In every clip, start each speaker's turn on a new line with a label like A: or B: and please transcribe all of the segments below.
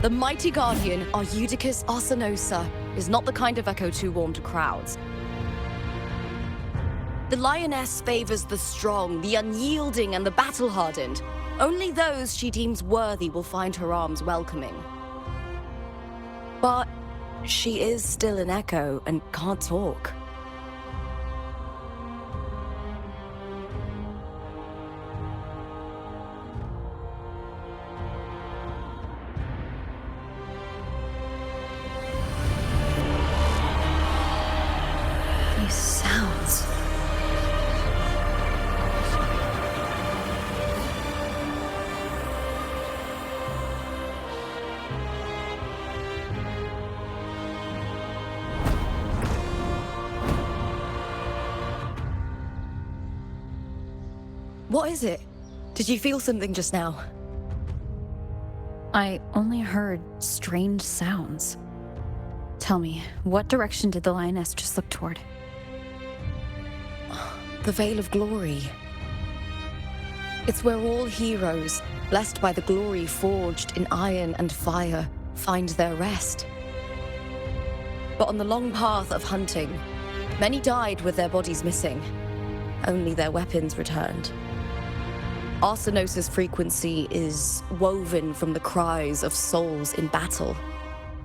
A: The mighty guardian, Eudicus Arsinosa, is not the kind of echo to warm to crowds. The lioness favors the strong, the unyielding, and the battle-hardened. Only those she deems worthy will find her arms welcoming. But she is still an echo and can't talk.
B: These sounds.
A: What is it? Did you feel something just now?
B: I only heard strange sounds. Tell me, what direction did the lioness just look toward?
A: The Veil of Glory. It's where all heroes, blessed by the glory forged in iron and fire, find their rest. But on the long path of hunting, many died with their bodies missing. Only their weapons returned. Arsinosa's frequency is woven from the cries of souls in battle.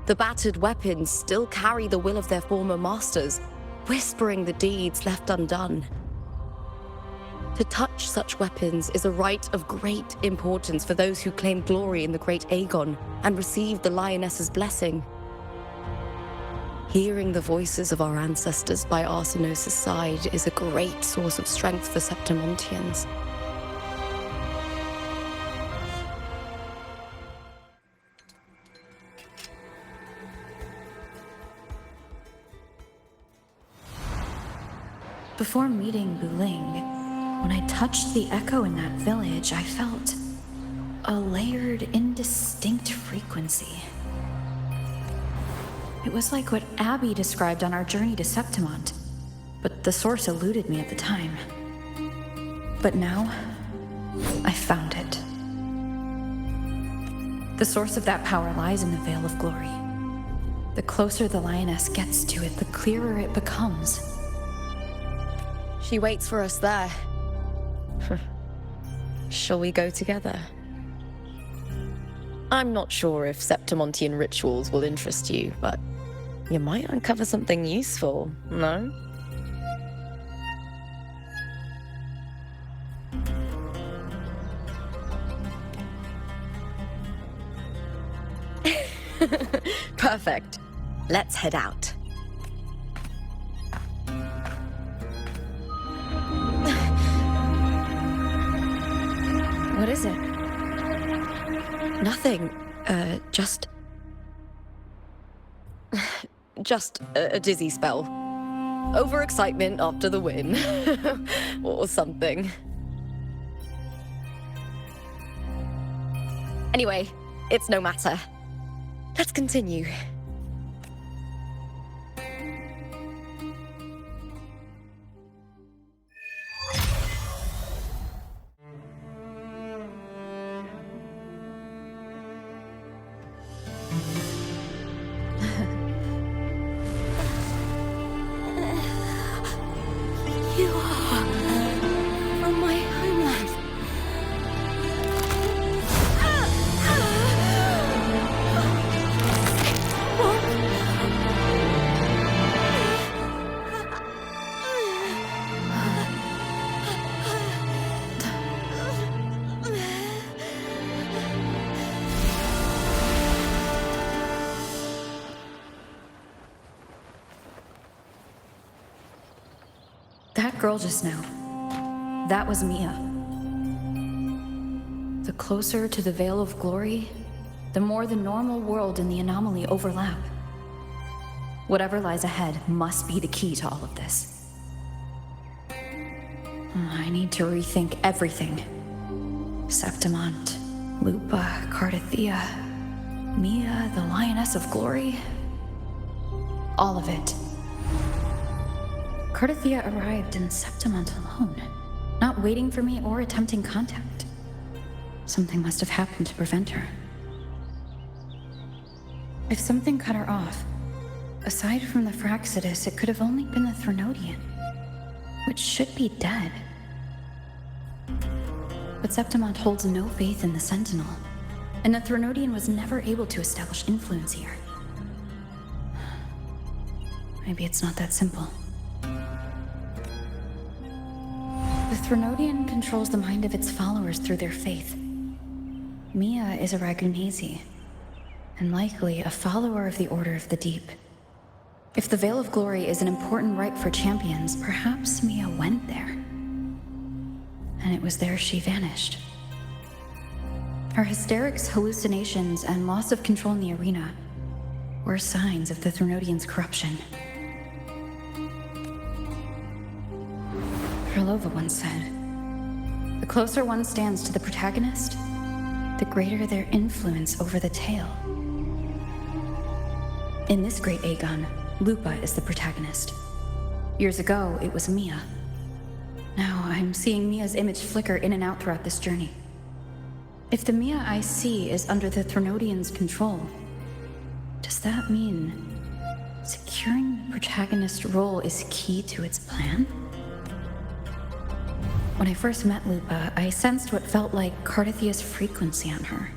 A: The battered weapons still carry the will of their former masters, whispering the deeds left undone. To touch such weapons is a rite of great importance for those who claim glory in the great Aegon and receive the lioness's blessing. Hearing the voices of our ancestors by Arsinosa's side is a great source of strength for Septimontians.
B: Before meeting Wuthering, when I touched the echo in that village, I felt a layered, indistinct frequency. It was like what Abby described on our journey to Septimont, but the source eluded me at the time. But now, I found it. The source of that power lies in the Veil of Glory. The closer the lioness gets to it, the clearer it becomes.
A: She waits for us there. Shall we go together? I'm not sure if Septimontian rituals will interest you, but you might uncover something useful, no? Perfect. Let's head out.
B: What is it?
A: Nothing. Just a dizzy spell. Overexcitement after the win. Or something. Anyway, it's no matter. Let's continue.
B: You are from my homeland. That girl just now, that was Mia. The closer to the Veil of Glory, the more the normal world and the anomaly overlap. Whatever lies ahead must be the key to all of this. I need to rethink everything. Septimont, Lupa, Cardathea, Mia, the Lioness of Glory. All of it. Cardathea arrived in Septimont alone, not waiting for me or attempting contact. Something must have happened to prevent her. If something cut her off, aside from the Fraxidus, it could have only been the Threnodian, which should be dead. But Septimont holds no faith in the Sentinel, and the Threnodian was never able to establish influence here. Maybe it's not that simple. The Threnodian controls the mind of its followers through their faith. Mia is a Ragunasi, and likely a follower of the Order of the Deep. If the Veil of Glory is an important rite for champions, perhaps Mia went there. And it was there she vanished. Her hysterics, hallucinations, and loss of control in the arena were signs of the Threnodian's corruption. Krylova once said, "The closer one stands to the protagonist, the greater their influence over the tale." In this great Aegon, Lupa is the protagonist. Years ago, it was Mia. Now I'm seeing Mia's image flicker in and out throughout this journey. If the Mia I see is under the Threnodian's control, does that mean securing the protagonist role is key to its plan? When I first met Lupa, I sensed what felt like Cardathia's frequency on her.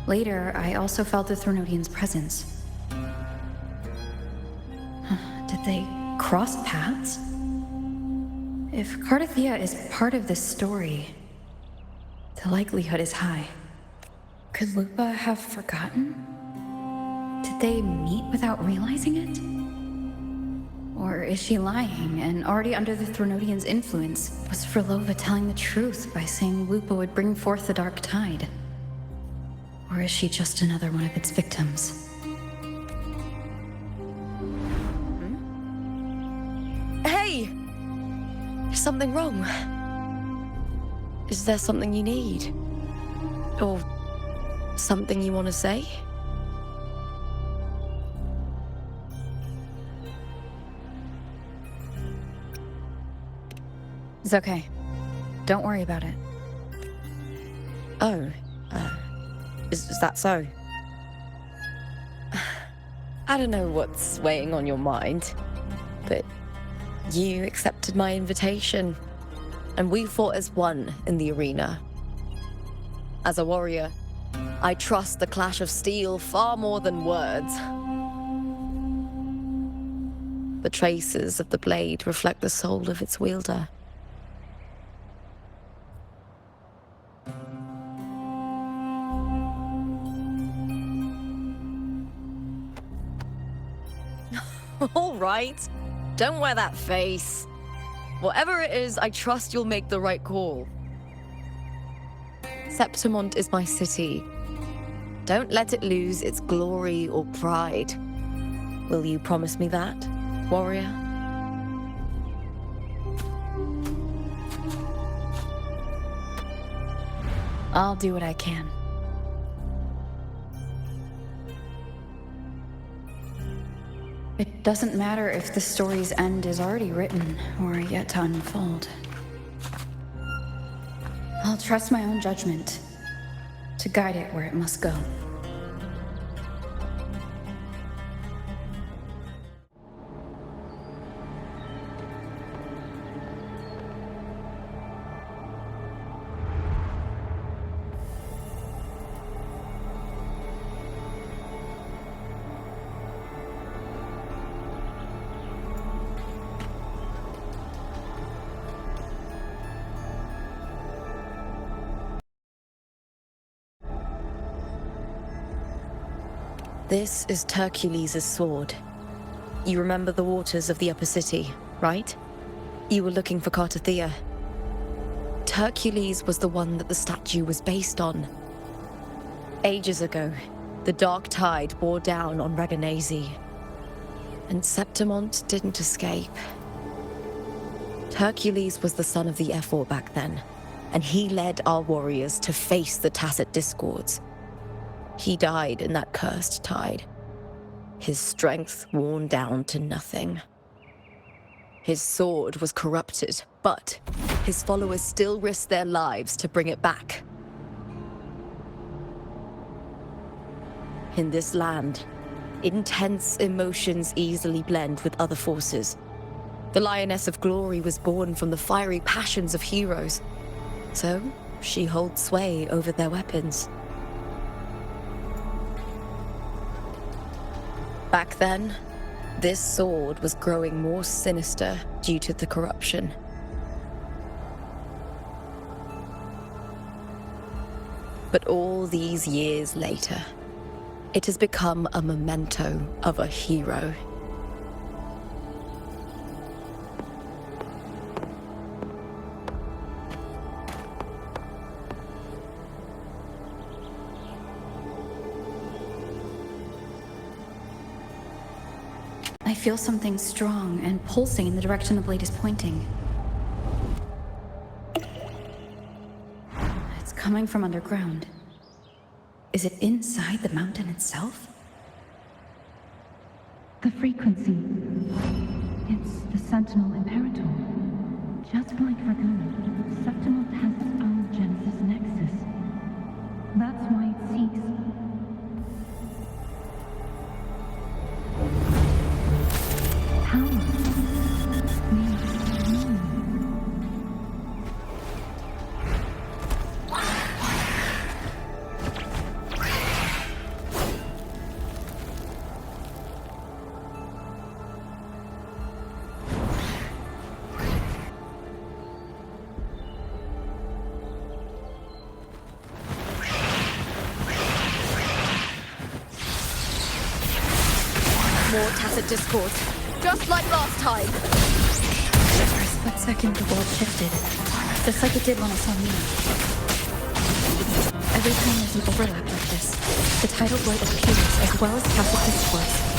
B: Later, I also felt the Threnodian's presence. Did they cross paths? If Cardathia is part of this story, the likelihood is high. Could Lupa have forgotten? Did they meet without realizing it? Or is she lying and already under the Threnodian's influence? Was Krylova telling the truth by saying Lupa would bring forth the Dark Tide? Or is she just another one of its victims?
A: Hey! Is something wrong? Is there something you need? Or something you want to say?
B: It's okay. Don't worry about it.
A: Oh, is that so? I don't know what's weighing on your mind, but you accepted my invitation, and we fought as one in the arena. As a warrior, I trust the clash of steel far more than words. The traces of the blade reflect the soul of its wielder. All right, don't wear that face. Whatever it is, I trust you'll make the right call. Septimont is my city. Don't let it lose its glory or pride. Will you promise me that, warrior?
B: I'll do what I can. It doesn't matter if the story's end is already written or yet to unfold. I'll trust my own judgment to guide it where it must go.
A: This is Hercules' sword. You remember the waters of the upper city, right? You were looking for Cardathia. Hercules was the one that the statue was based on. Ages ago, the Dark Tide bore down on Ragunasi, and Septimont didn't escape. Hercules was the son of the Ephor back then, and he led our warriors to face the Tacit Discords. He died in that cursed tide, his strength worn down to nothing. His sword was corrupted, but his followers still risked their lives to bring it back. in this land, intense emotions easily blend with other forces. The Lioness of Glory was born from the fiery passions of heroes, so she holds sway over their weapons. Back then, this sword was growing more sinister due to the corruption. But all these years later, it has become a memento of a hero.
B: I feel something strong and pulsing in the direction the blade is pointing. It's coming from underground. Is it inside the mountain itself?
C: The frequency. It's the Sentinel Imperator. Just like Dragon, Septimont has its own Genesis Nexus. That's why it seeks.
A: More tacit discord, just like last time.
B: For a split second, the world shifted, just like it did when I saw Mina. Every time there's an overlap like this, the tidal void appears as well as tacit discourse.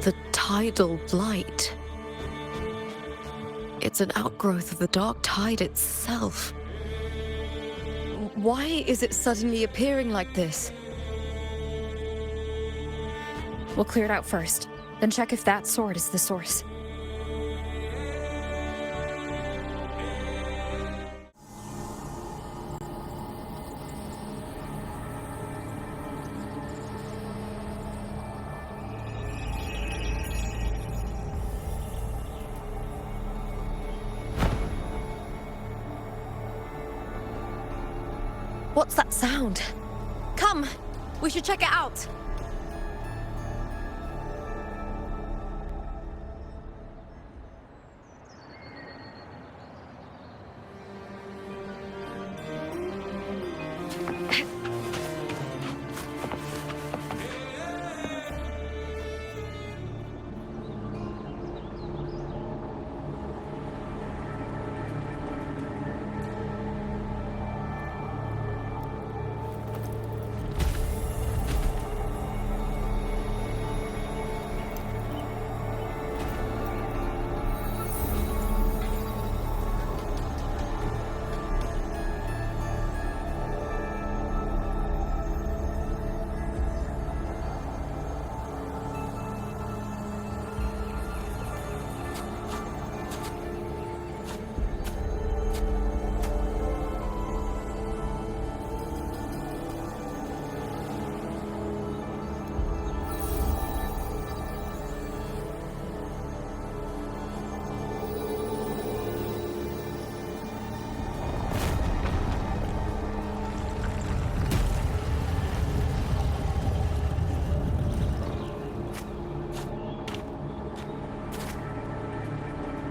A: The tidal blight. It's an outgrowth of the dark tide itself. Why is it suddenly appearing like this?
B: We'll clear it out first, then check if that sword is the source.
A: What's that sound? Come, we should check it out.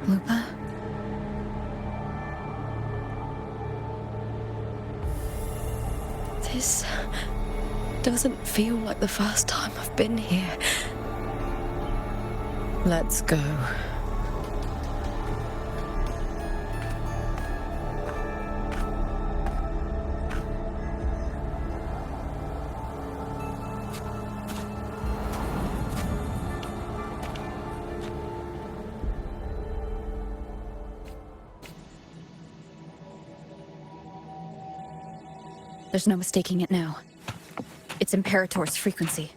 B: Lupa?
A: This doesn't feel like the first time I've been here. Let's go.
B: There's no mistaking it now. It's Imperator's frequency.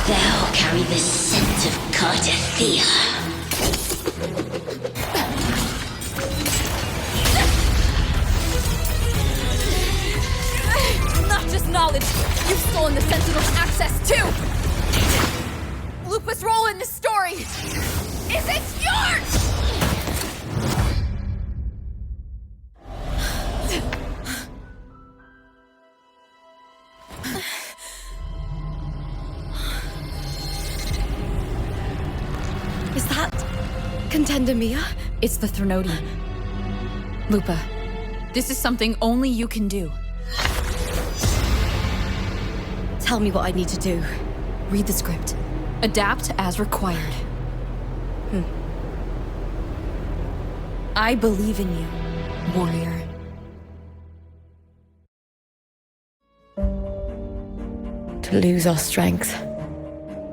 D: Thou carry the scent of Cardathia.
B: Not just knowledge! You've stolen the Sentinel's access too! Lupa's role in this story is it's yours!
A: Is that Contender Mia?
B: It's the Threnodian. Lupa, this is something only you can do.
A: Tell me what I need to do.
B: Read the script. Adapt as required. I believe in you, warrior.
A: To lose our strength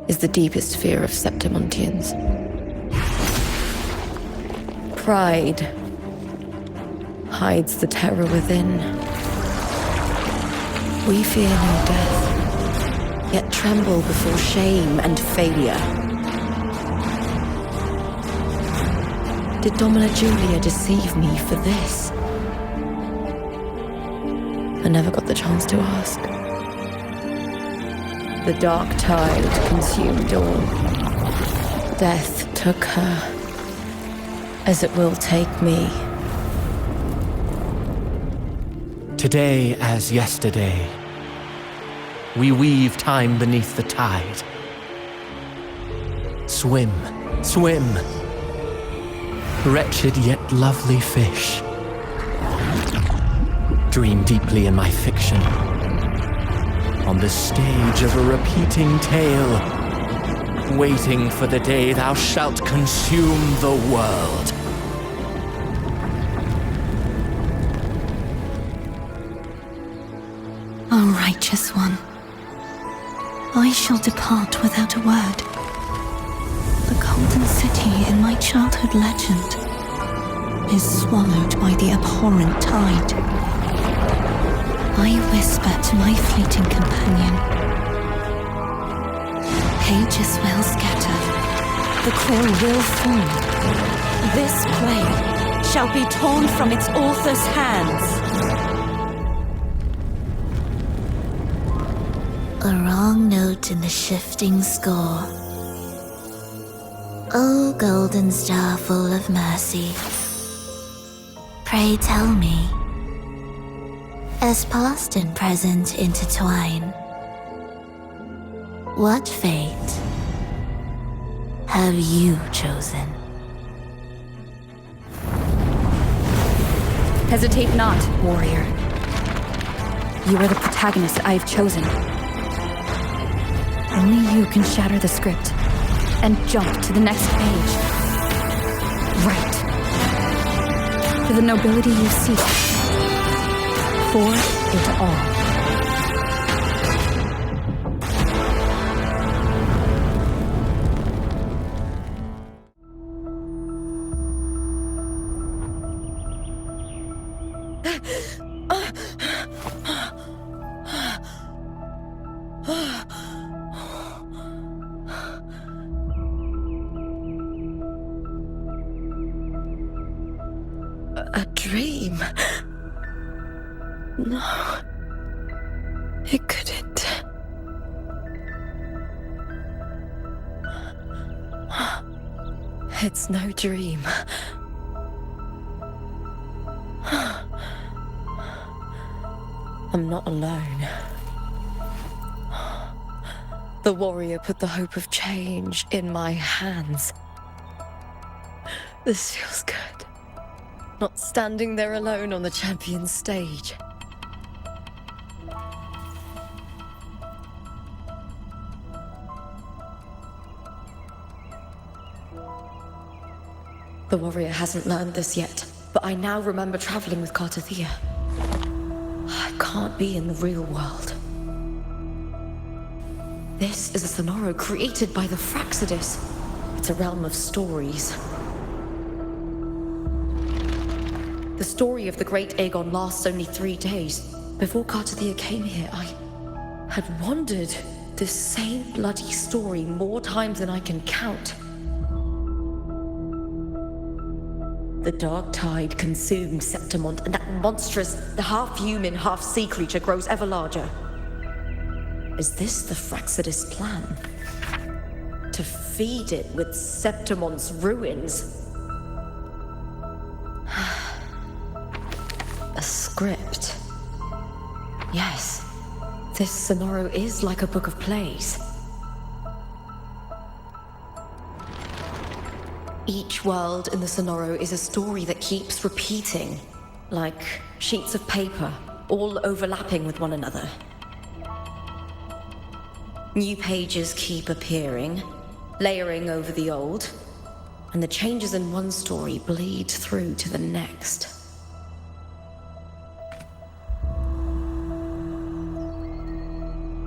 A: is the deepest fear of Septimontians. Pride hides the terror within. We fear no death, yet tremble before shame and failure. Did Domina Julia deceive me for this? I never got the chance to ask. The dark tide consumed all. Death took her, as it will take me.
E: Today as yesterday, we weave time beneath the tide. Swim, swim, wretched yet lovely fish. Dream deeply in my fiction, on the stage of a repeating tale, waiting for the day thou shalt consume the world.
C: O righteous one, I shall depart without a word. The golden city in my childhood legend is swallowed by the abhorrent tide. I whisper to my fleeting companion. Pages will scatter, the quill will fall. This play shall be torn from its author's hands.
D: A wrong note in the shifting score. O golden star full of mercy, pray tell me, as past and present intertwine, what fate have you chosen?
B: Hesitate not, warrior. You are the protagonist I have chosen. Only you can shatter the script and jump to the next page. Right. To the nobility you seek. For it all.
A: A dream? No. It couldn't. It's no dream. I'm not alone. The warrior put the hope of change in my hands. This feels good. Not standing there alone on the champion's stage. The warrior hasn't learned this yet, but I now remember traveling with Cartathea. I can't be in the real world. This is a Sonoro created by the Fraxidus. It's a realm of stories. The story of the Great Aegon lasts only 3 days. Before Cartathea came here, I had wandered this same bloody story more times than I can count. The dark tide consumed Septimont, and that monstrous, half-human, half-sea creature grows ever larger. Is this the Fraxidus plan? To feed it with Septimont's ruins? A script. Yes, this Sonoro is like a book of plays. Each world in the Sonoro is a story that keeps repeating, like sheets of paper, all overlapping with one another. New pages keep appearing, layering over the old, and the changes in one story bleed through to the next.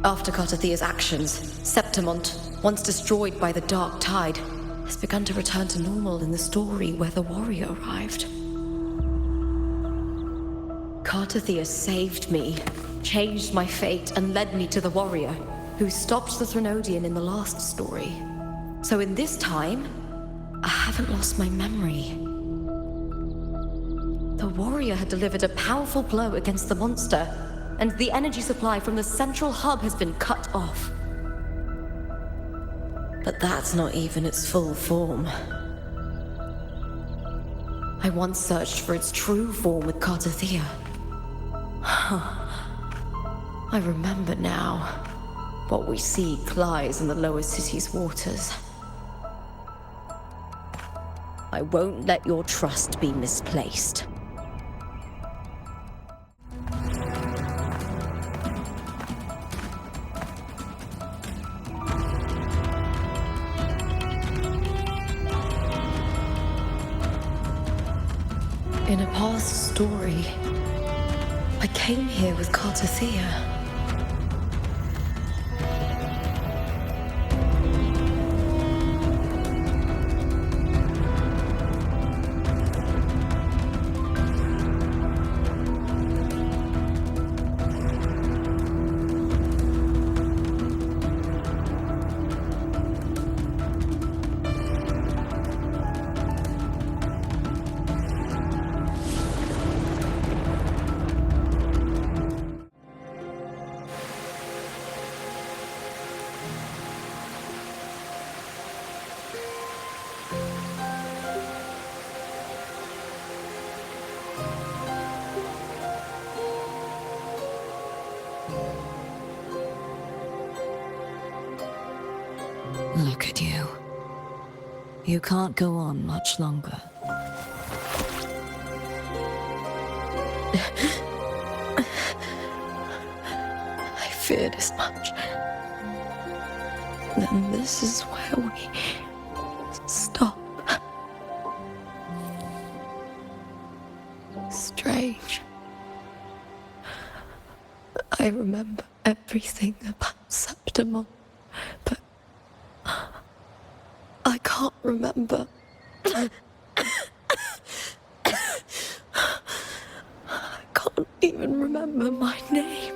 A: After Cartathea's actions, Septimont, once destroyed by the dark tide, has begun to return to normal in the story where the warrior arrived. Cartathea saved me, changed my fate, and led me to the warrior, who stopped the Threnodian in the last story. So in this time, I haven't lost my memory. The warrior had delivered a powerful blow against the monster, and the energy supply from the central hub has been cut off. But that's not even its full form. I once searched for its true form with Cartathea. I remember now. What we seek lies in the lower city's waters. I won't let your trust be misplaced. In a past story, I came here with Cartathea.
F: Look at you. You can't go on much longer.
A: I feared as much. Then this is where we stop. Strange. I remember everything about Septimont, but I can't remember. I can't even remember my name.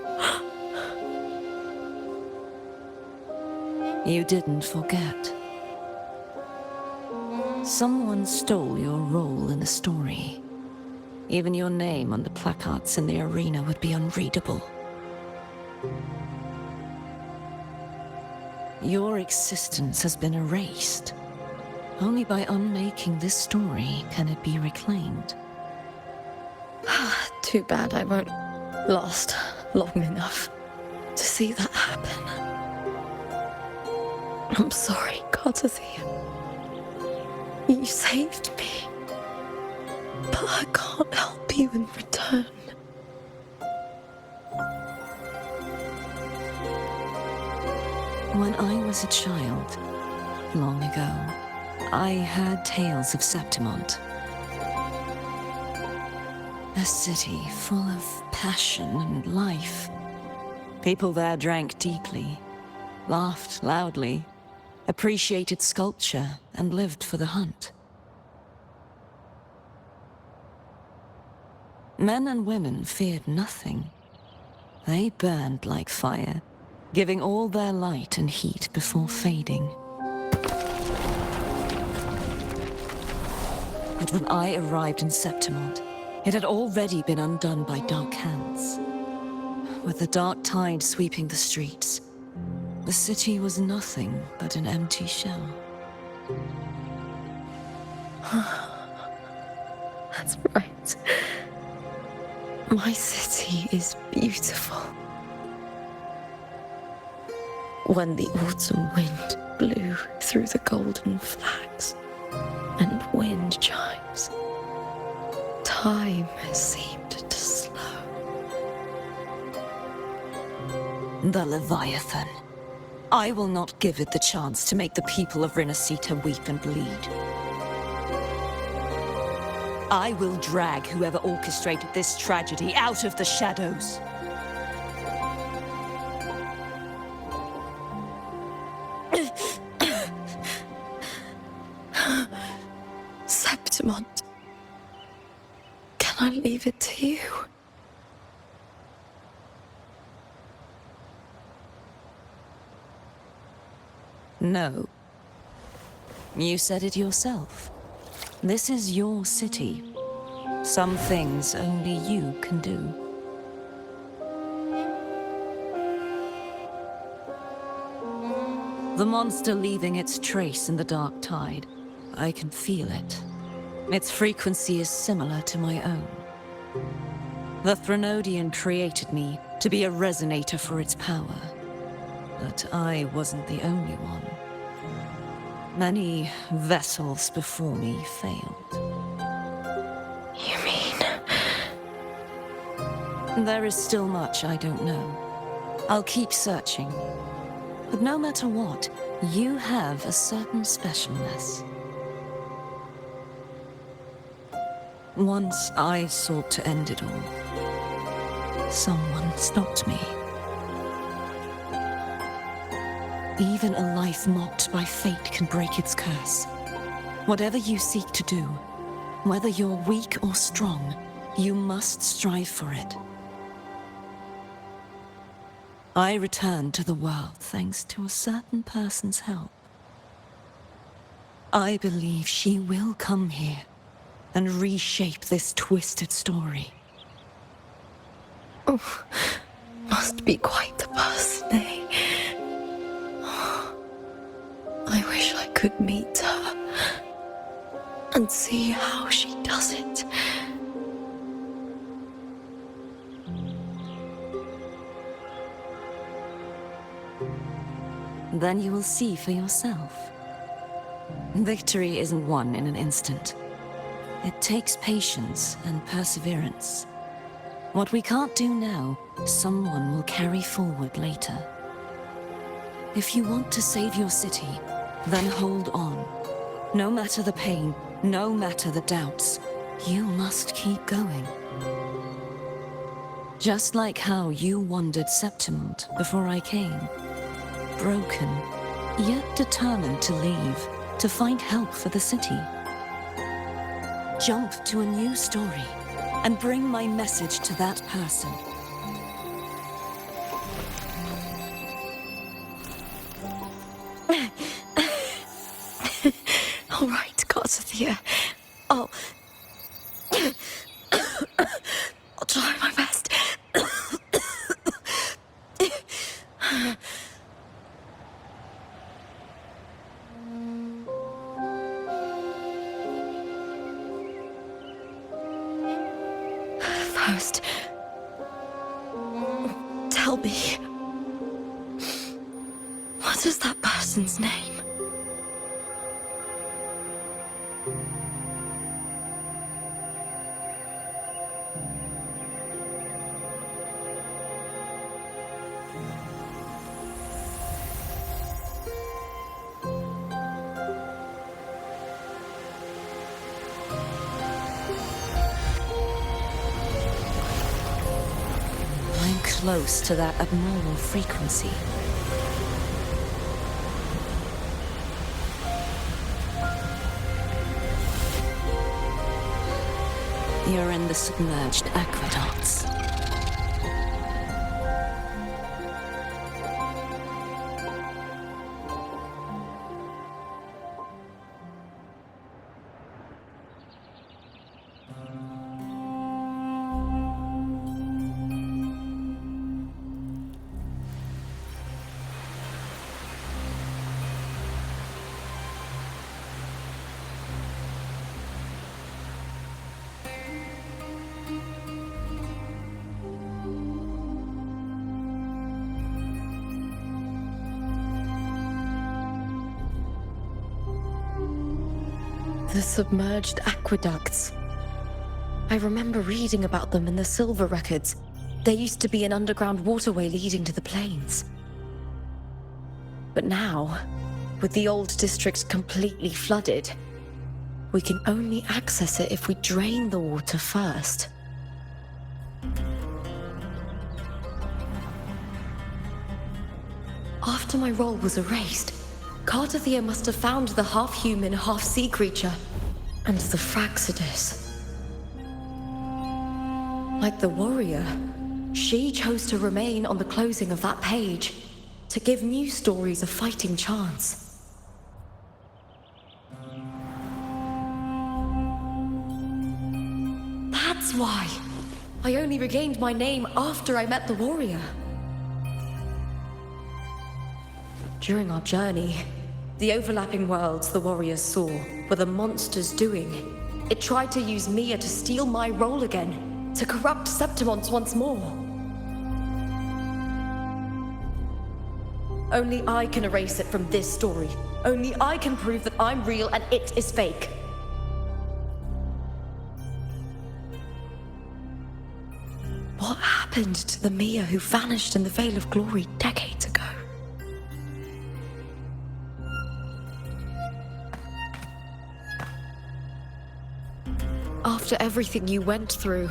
F: You didn't forget. Someone stole your role in the story. Even your name on the placards in the arena would be unreadable. Your existence has been erased. Only by unmaking this story can it be reclaimed.
A: Too bad I won't last long enough to see that happen. I'm sorry, Cartathea. You saved me. But I can't help you in return.
F: When I was a child, long ago, I heard tales of Septimont. A city full of passion and life. People there drank deeply, laughed loudly, appreciated sculpture, and lived for the hunt. Men and women feared nothing. They burned like fire, giving all their light and heat before fading. But when I arrived in Septimont, it had already been undone by dark hands. With the dark tide sweeping the streets, the city was nothing but an empty shell.
A: That's right. My city is beautiful. When the autumn wind blew through the golden flags and wind chimes, time seemed to slow.
F: The Leviathan. I will not give it the chance to make the people of Rinasita weep and bleed. I will drag whoever orchestrated this tragedy out of the shadows.
A: Septimont, can I leave it to you?
F: No. You said it yourself. This is your city. Some things only you can do. The monster leaving its trace in the dark tide. I can feel it. Its frequency is similar to my own. The Threnodian created me to be a resonator for its power. But I wasn't the only one. Many vessels before me failed.
A: You mean?
F: There is still much I don't know. I'll keep searching. But no matter what, you have a certain specialness. Once I sought to end it all. Someone stopped me. Even a life mocked by fate can break its curse. Whatever you seek to do, whether you're weak or strong, you must strive for it. I returned to the world thanks to a certain person's help. I believe she will come here and reshape this twisted story.
A: Oh, must be quite the person, eh? I wish I could meet her and see how she does it.
F: Then you will see for yourself. Victory isn't won in an instant. It takes patience and perseverance. What we can't do now, someone will carry forward later. If you want to save your city, then hold on. No matter the pain, no matter the doubts, you must keep going. Just like how you wandered Septimont before I came. Broken, yet determined to leave, to find help for the city. Jump to a new story, and bring my message to that person.
A: All right, Cartathea. I'll try my best. First, tell me, what is that person's name?
F: I'm close to that abnormal frequency. You're in the submerged aqueducts.
A: The submerged aqueducts. I remember reading about them in the Silver records. There used to be an underground waterway leading to the plains. But now, with the old district completely flooded, we can only access it if we drain the water first. After my role was erased, Cartathea must have found the half-human, half-sea creature, and the Fraxidus. Like the warrior, she chose to remain on the closing of that page, to give new stories a fighting chance. That's why I only regained my name after I met the warrior. During our journey, the overlapping worlds the warriors saw were the monster's doing. It tried to use Mia to steal my role again, to corrupt Septimont once more. Only I can erase it from this story. Only I can prove that I'm real and it is fake. What happened to the Mia who vanished in the Veil of Glory decades ago? After everything you went through,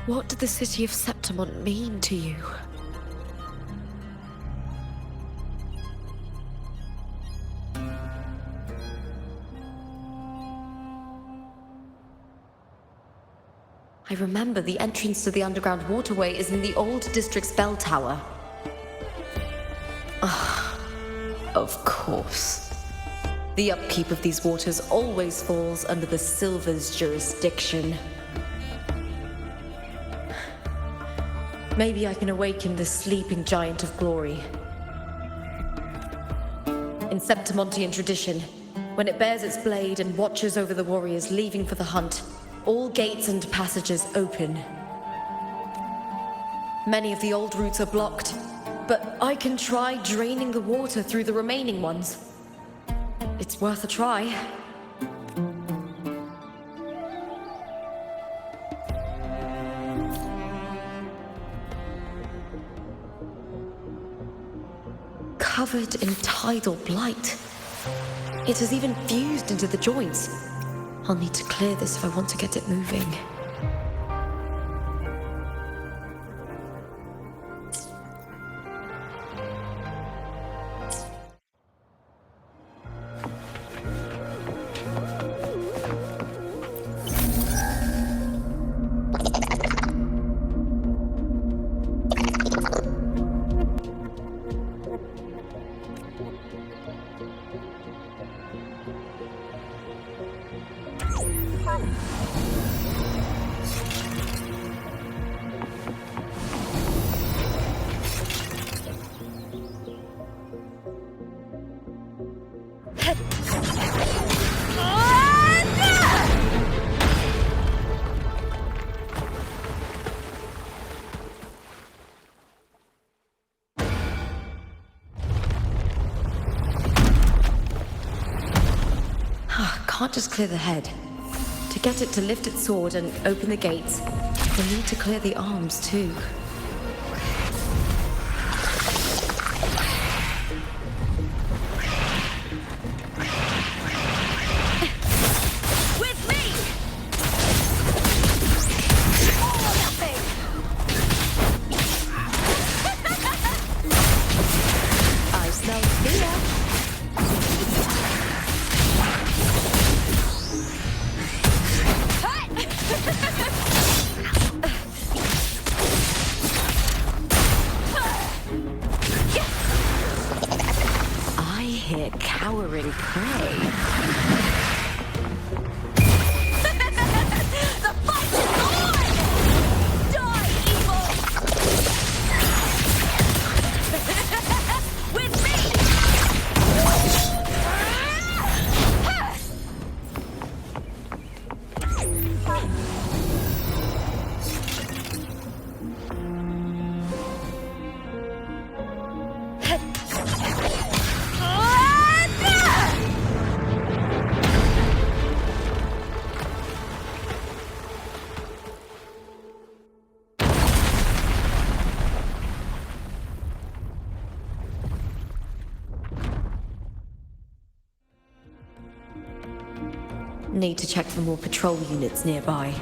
A: what did the city of Septimont mean to you? I remember the entrance to the underground waterway is in the old district's bell tower. Ah, of course. The upkeep of these waters always falls under the Silver's jurisdiction. Maybe I can awaken the sleeping giant of glory. In Septimontian tradition, when it bears its blade and watches over the warriors leaving for the hunt, all gates and passages open. Many of the old routes are blocked, but I can try draining the water through the remaining ones. It's worth a try. Covered in tidal blight. It has even fused into the joints. I'll need to clear this if I want to get it moving. can't just clear the head. To get it to lift its sword and open the gates, we'll need to clear the arms too.
F: With me! All or nothing!
A: I smell fear. I hear cowering prey.
F: The fight is on! Die, evil! With me!
A: Need to check for more patrol units nearby.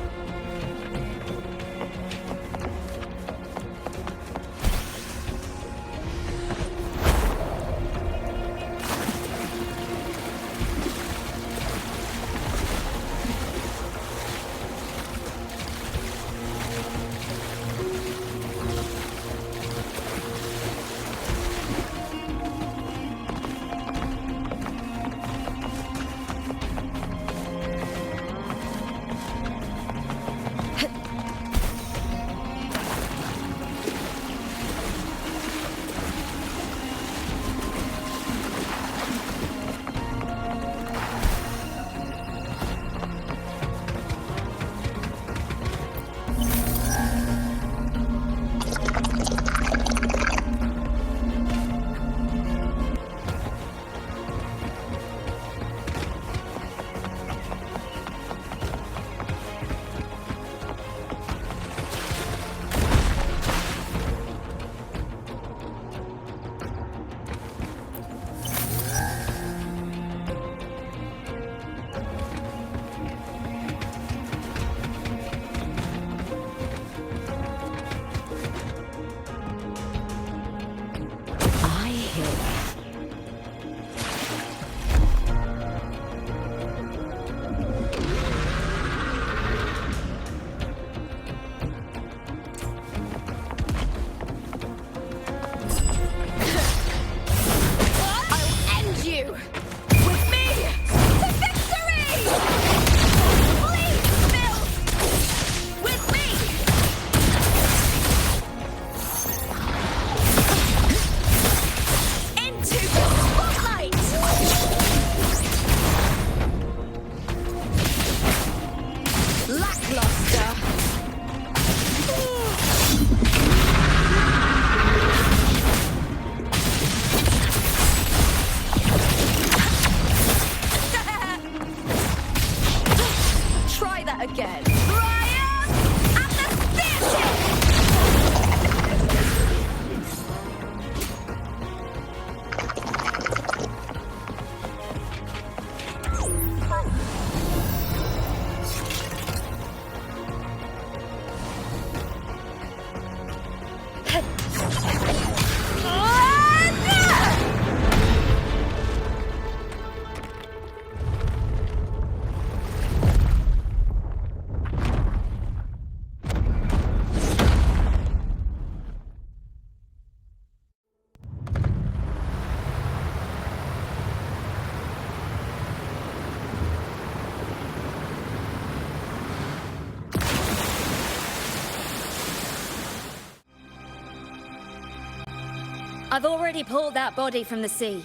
G: I've already pulled that body from the sea.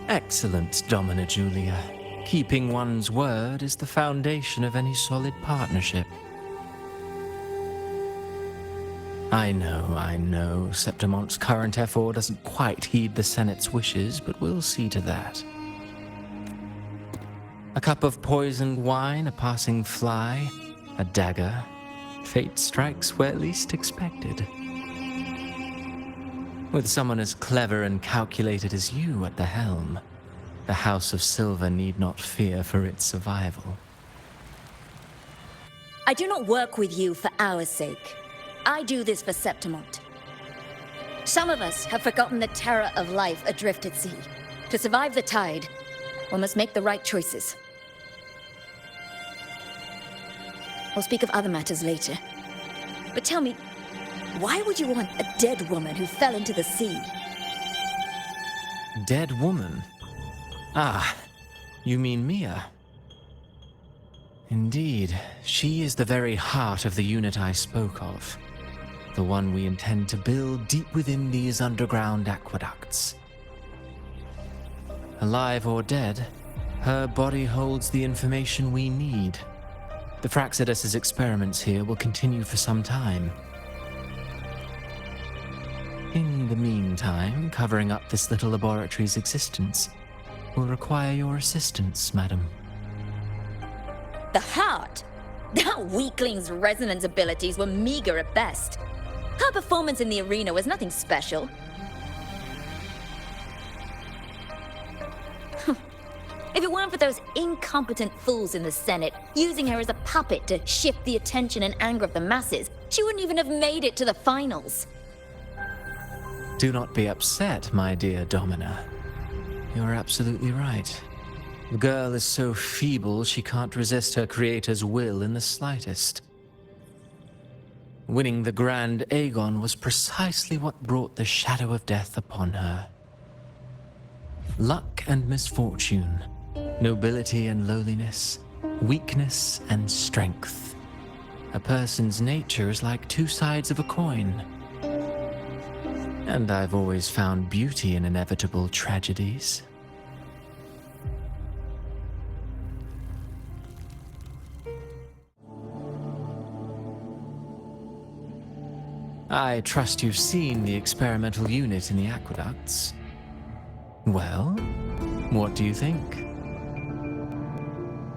E: Excellent, Domina Julia. Keeping one's word is the foundation of any solid partnership. I know. Septimont's current effort doesn't quite heed the Senate's wishes, but we'll see to that. A cup of poisoned wine, a passing fly, a dagger. Fate strikes where least expected. With someone as clever and calculated as you at the helm, the House of Silver need not fear for its survival.
G: I do not work with you for our sake. I do this for Septimont. Some of us have forgotten the terror of life adrift at sea. To survive the tide, one must make the right choices. We'll speak of other matters later. But tell me, why would you want a dead woman who fell into the sea?
E: Dead woman? Ah, you mean Mia? Indeed, she is the very heart of the unit I spoke of. The one we intend to build deep within these underground aqueducts. Alive or dead, her body holds the information we need. The Fraxidus's experiments here will continue for some time. In the meantime, covering up this little laboratory's existence will require your assistance, madam.
G: The heart? That weakling's resonance abilities were meager at best. Her performance in the arena was nothing special. If it weren't for those incompetent fools in the Senate using her as a puppet to shift the attention and anger of the masses, she wouldn't even have made it to the finals.
E: Do not be upset, my dear Domina. You're absolutely right. The girl is so feeble she can't resist her creator's will in the slightest. Winning the Grand Aegon was precisely what brought the shadow of death upon her. Luck and misfortune, nobility and lowliness, weakness and strength. A person's nature is like two sides of a coin. And I've always found beauty in inevitable tragedies. I trust you've seen the experimental unit in the aqueducts. Well, what do you think?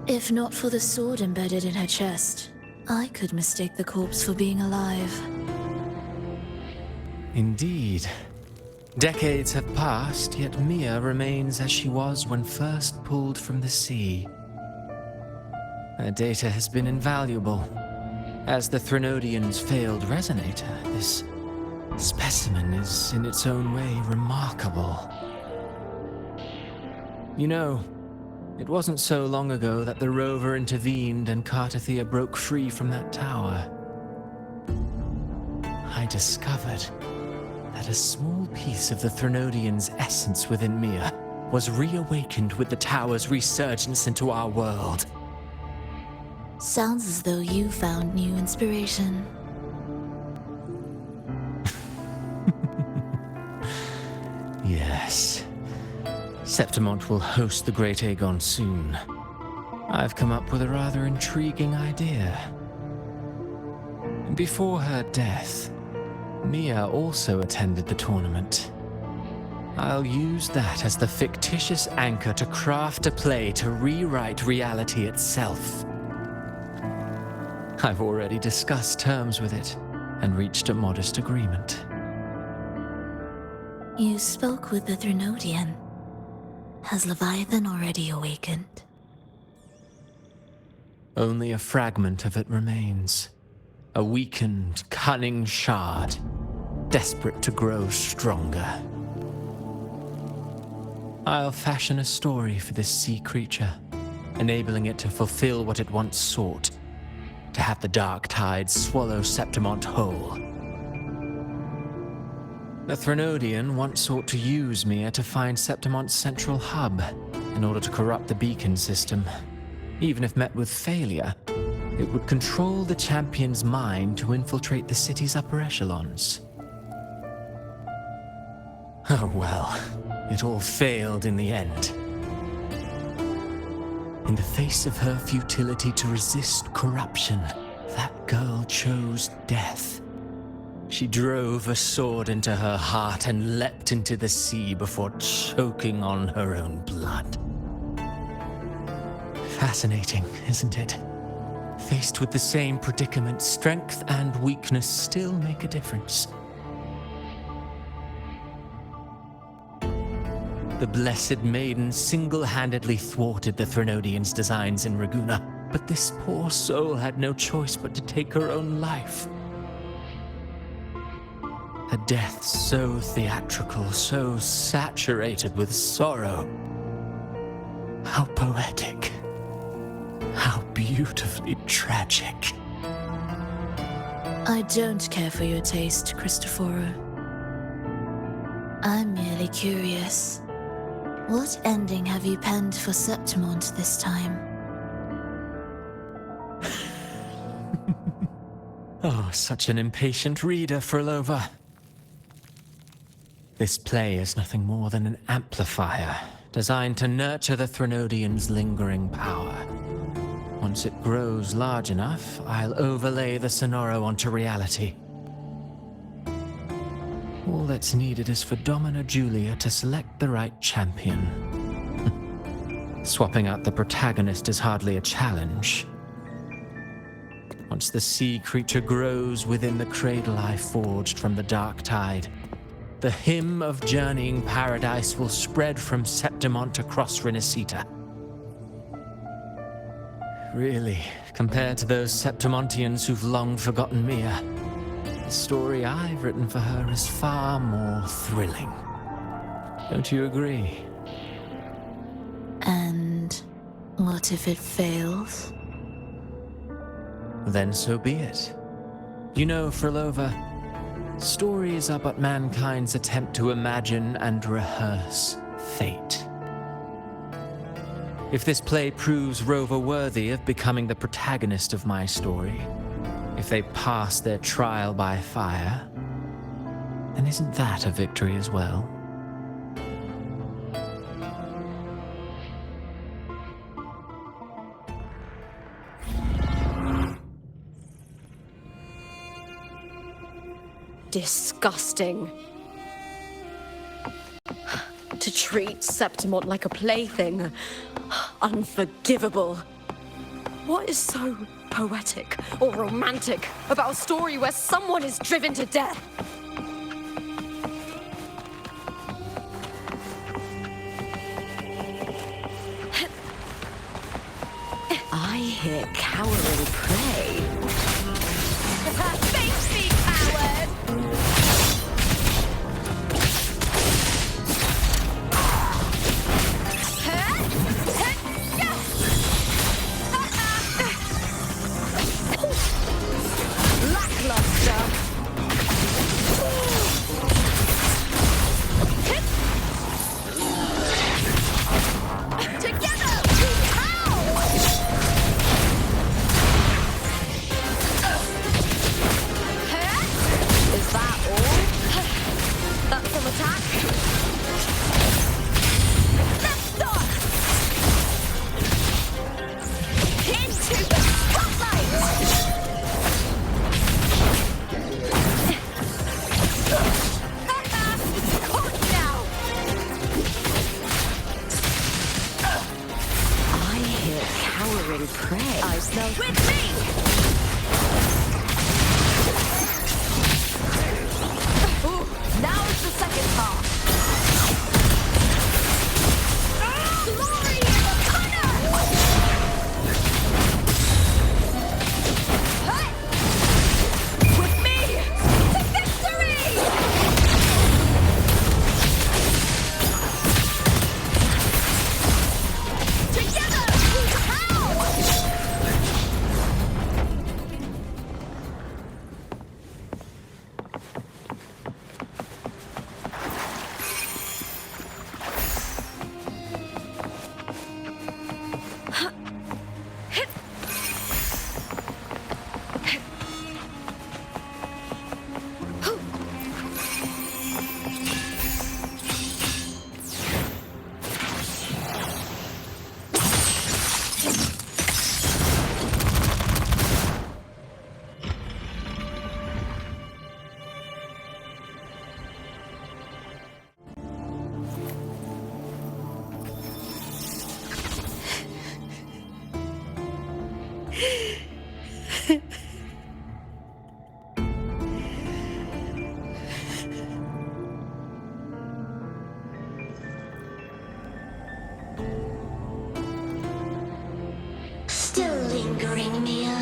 B: If not for the sword embedded in her chest, I could mistake the corpse for being alive.
E: Indeed. Decades have passed, yet Mia remains as she was when first pulled from the sea. Her data has been invaluable. As the Threnodian's failed resonator, this specimen is in its own way remarkable. You know, it wasn't so long ago that the rover intervened and Cartathea broke free from that tower. I discovered that a small piece of the Threnodian's essence within Mia was reawakened with the tower's resurgence into our world.
B: Sounds as though you found new inspiration.
E: Yes. Septimont will host the Great Aegon soon. I've come up with a rather intriguing idea. Before her death, Mia also attended the tournament. I'll use that as the fictitious anchor to craft a play to rewrite reality itself. I've already discussed terms with it and reached a modest agreement.
B: You spoke with the Threnodian. Has Leviathan already awakened?
E: Only a fragment of it remains. A weakened, cunning shard, desperate to grow stronger. I'll fashion a story for this sea creature, enabling it to fulfill what it once sought. To have the dark tides swallow Septimont whole. The Threnodian once sought to use Mia to find Septimont's central hub in order to corrupt the beacon system. Even if met with failure, it would control the champion's mind to infiltrate the city's upper echelons. Oh well, it all failed in the end. In the face of her futility to resist corruption, that girl chose death. She She drove a sword into her heart and leapt into the sea before choking on her own blood. Fascinating, isn't it? Faced with the same predicament, strength and weakness still make a difference. The Blessed Maiden single-handedly thwarted the Threnodians' designs in Raguna, but this poor soul had no choice but to take her own life. A death so theatrical, so saturated with sorrow. How poetic. How beautifully tragic.
D: I don't care for your taste, Cristoforo. I'm merely curious. What ending have you penned for Septimont this time?
E: Oh, such an impatient reader, Frolova. This play is nothing more than an amplifier, designed to nurture the Threnodians' lingering power. Once it grows large enough, I'll overlay the Sonoro onto reality. All that's needed is for Domina Julia to select the right champion. Swapping out the protagonist is hardly a challenge. Once the sea creature grows within the cradle I forged from the dark tide, the hymn of journeying paradise will spread from Septimont across Renacita. Really, compared to those Septimontians who've long forgotten Mia, the story I've written for her is far more thrilling. Don't you agree?
D: And what if it fails?
E: Then so be it. You know, Frolova, stories are but mankind's attempt to imagine and rehearse fate. If this play proves Rover worthy of becoming the protagonist of my story, if they pass their trial by fire, then isn't that a victory as well?
A: Disgusting. To treat Septimont like a plaything. Unforgivable. What is so poetic or romantic about a story where someone is driven to death?
F: I hear cowering prey.
A: Face me, coward! Lackluster. Together, we howl! Is that all? That's some attack. Let's start! Into the spotlight! Caught now!
F: I hear cowering prey.
A: I smell
G: With me!
A: Ooh, now is the second half.
G: Glory is upon us! With me! To victory! Together we howl!
H: Still lingering, Mia?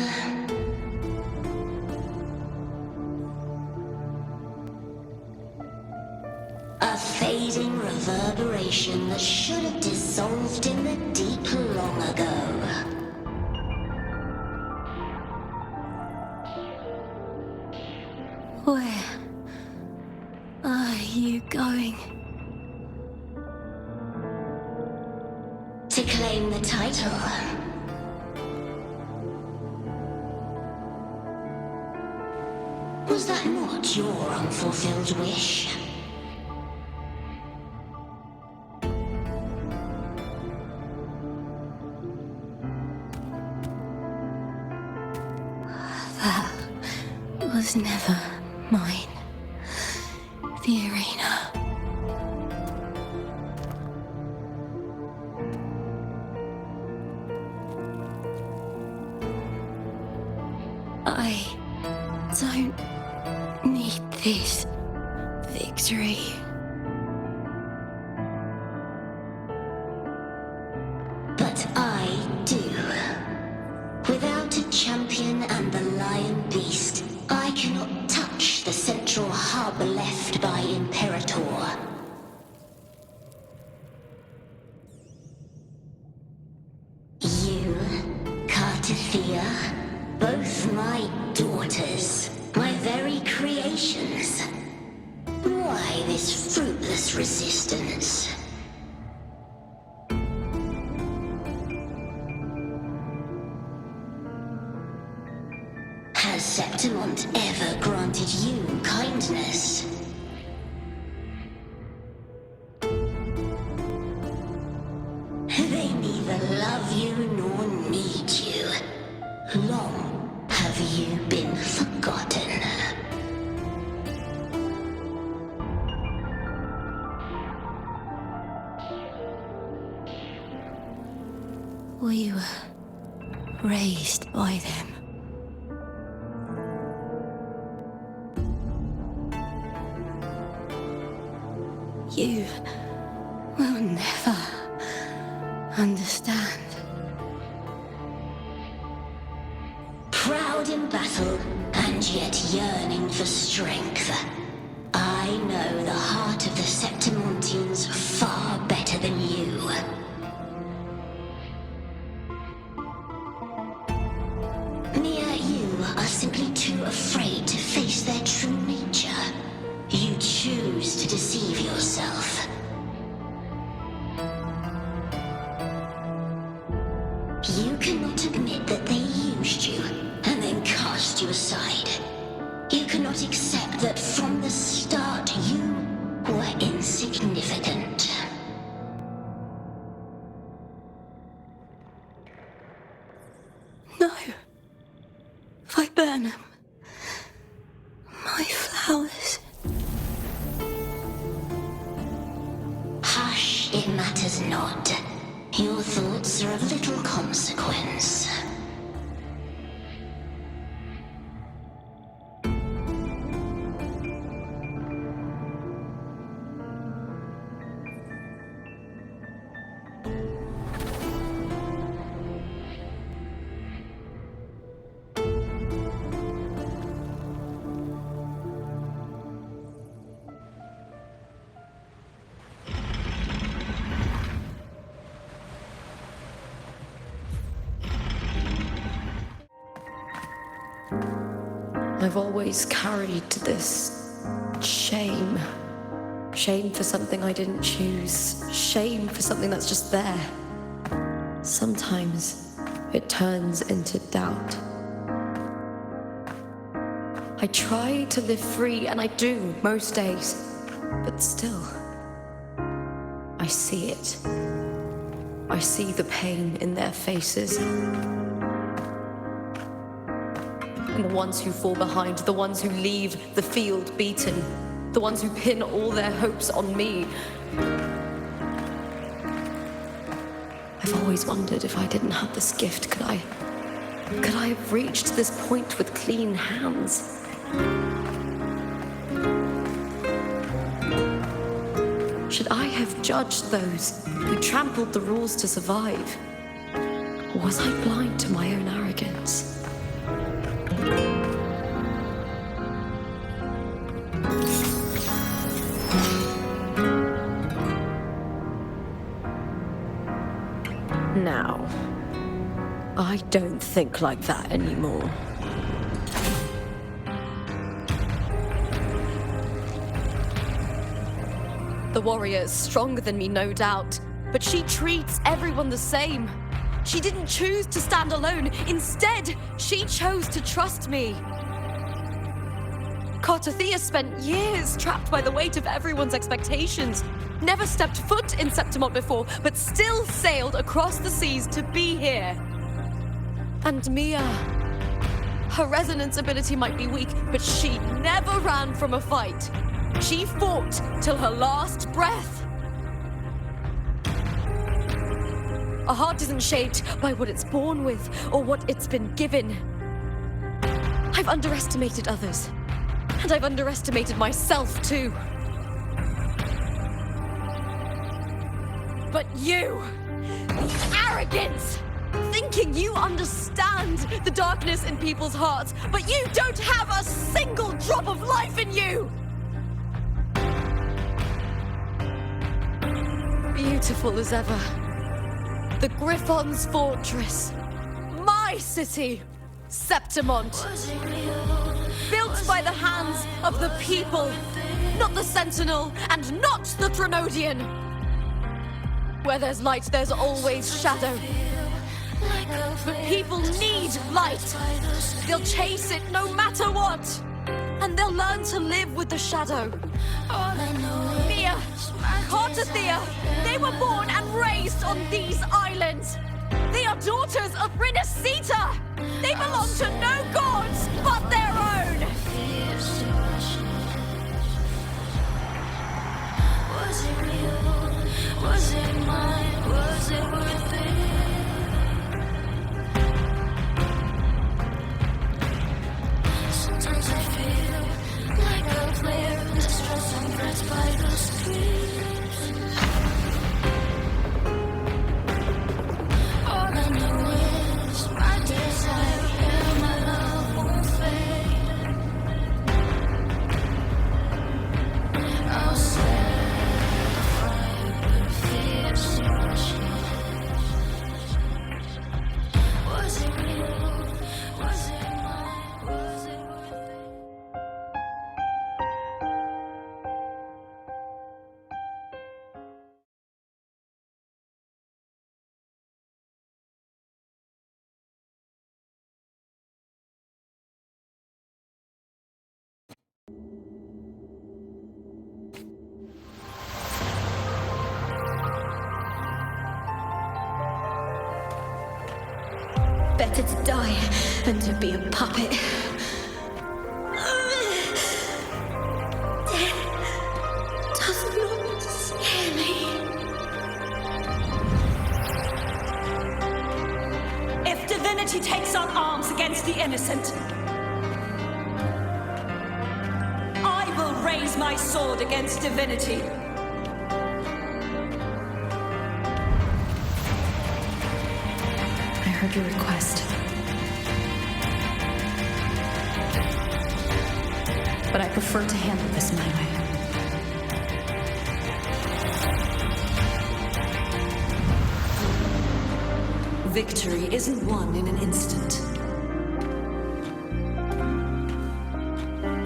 H: A fading reverberation that should have dissolved in the deep long ago.
D: Where are you going?
H: To claim the title. Was that not your unfulfilled wish?
D: That was never mine. The arena. I don't need this victory.
H: But I do. Without a champion and the lion beast, I cannot touch the central hub left by Imperator. You, Cartithia, both my daughters, my very creations. Why this fruitless resistance? Has Septimont ever granted you kindness? They neither love you nor need you. Long have you been forgotten.
D: We were raised by them. You will never understand.
H: Proud in battle, and yet yearning for strength. I know the heart of the Septimontians far better than you. Mia, you are simply too afraid to face their true nature. You choose to deceive yourself. You cannot admit that they used you and then cast you aside. You cannot accept that from the start you were insignificant.
D: No. Viburnum. My flowers.
H: Hush, it matters not. Your thoughts are of little consequence.
A: I've always carried this shame. Shame for something I didn't choose. Shame for something that's just there. Sometimes it turns into doubt. I try to live free, and I do most days. But still, I see it. I see the pain in their faces. And the ones who fall behind, the ones who leave the field beaten, the ones who pin all their hopes on me. I've always wondered if I didn't have this gift, could I
B: Could I have reached this point with clean hands? Should I have judged those who trampled the rules to survive? Or was I blind to my own arrogance? Now, I don't think like that anymore. The warrior is stronger than me, no doubt, but she treats everyone the same. She didn't choose to stand alone. Instead, she chose to trust me. Cartothea spent years trapped by the weight of everyone's expectations. Never stepped foot in Septimont before, but still sailed across the seas to be here. And Mia, her resonance ability might be weak, but she never ran from a fight. She fought till her last breath. A heart isn't shaped by what it's born with or what it's been given. I've underestimated others, and I've underestimated myself too. But you, the arrogance, thinking you understand the darkness in people's hearts, but you don't have a single drop of life in you! Beautiful as ever. The Griffon's fortress. My city, Septimont. Built by the hands of the people, not the Sentinel and not the Drenodian. Where there's light, there's always shadow. But people need light. They'll chase it no matter what. And they'll learn to live with the shadow. Mia, Cartothea, they were born and raised on these islands. They are daughters of Rinasita. They belong to no gods but their own.
H: Was it real? Was it mine? Was it worth it? Sometimes I feel like a player in distress and pressed by the streets. All I know is my desire and my love won't fade. I'll set fire with fierce passion. Was it real? Was it mine? Was it worth it?
C: Better to die than to be a puppet. Death does not scare me.
I: If divinity takes up arms against the innocent, I will raise my sword against divinity.
B: I heard your request. But I prefer to handle this my way.
F: Victory isn't won in an instant.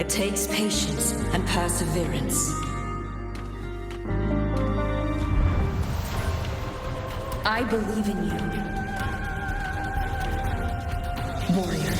F: It takes patience and perseverance. I believe in you, warrior.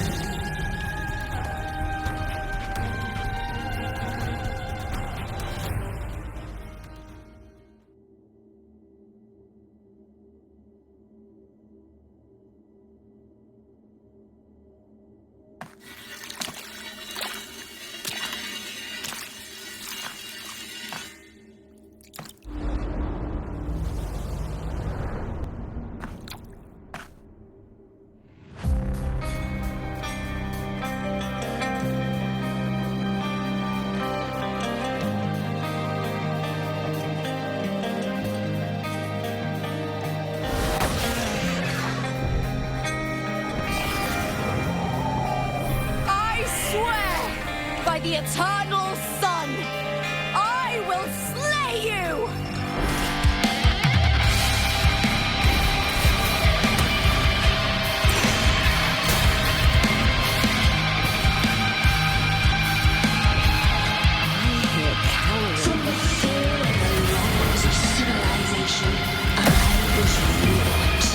A: the eternal sun! I will slay you!
H: From the fall of the laws of civilization, I was wrought.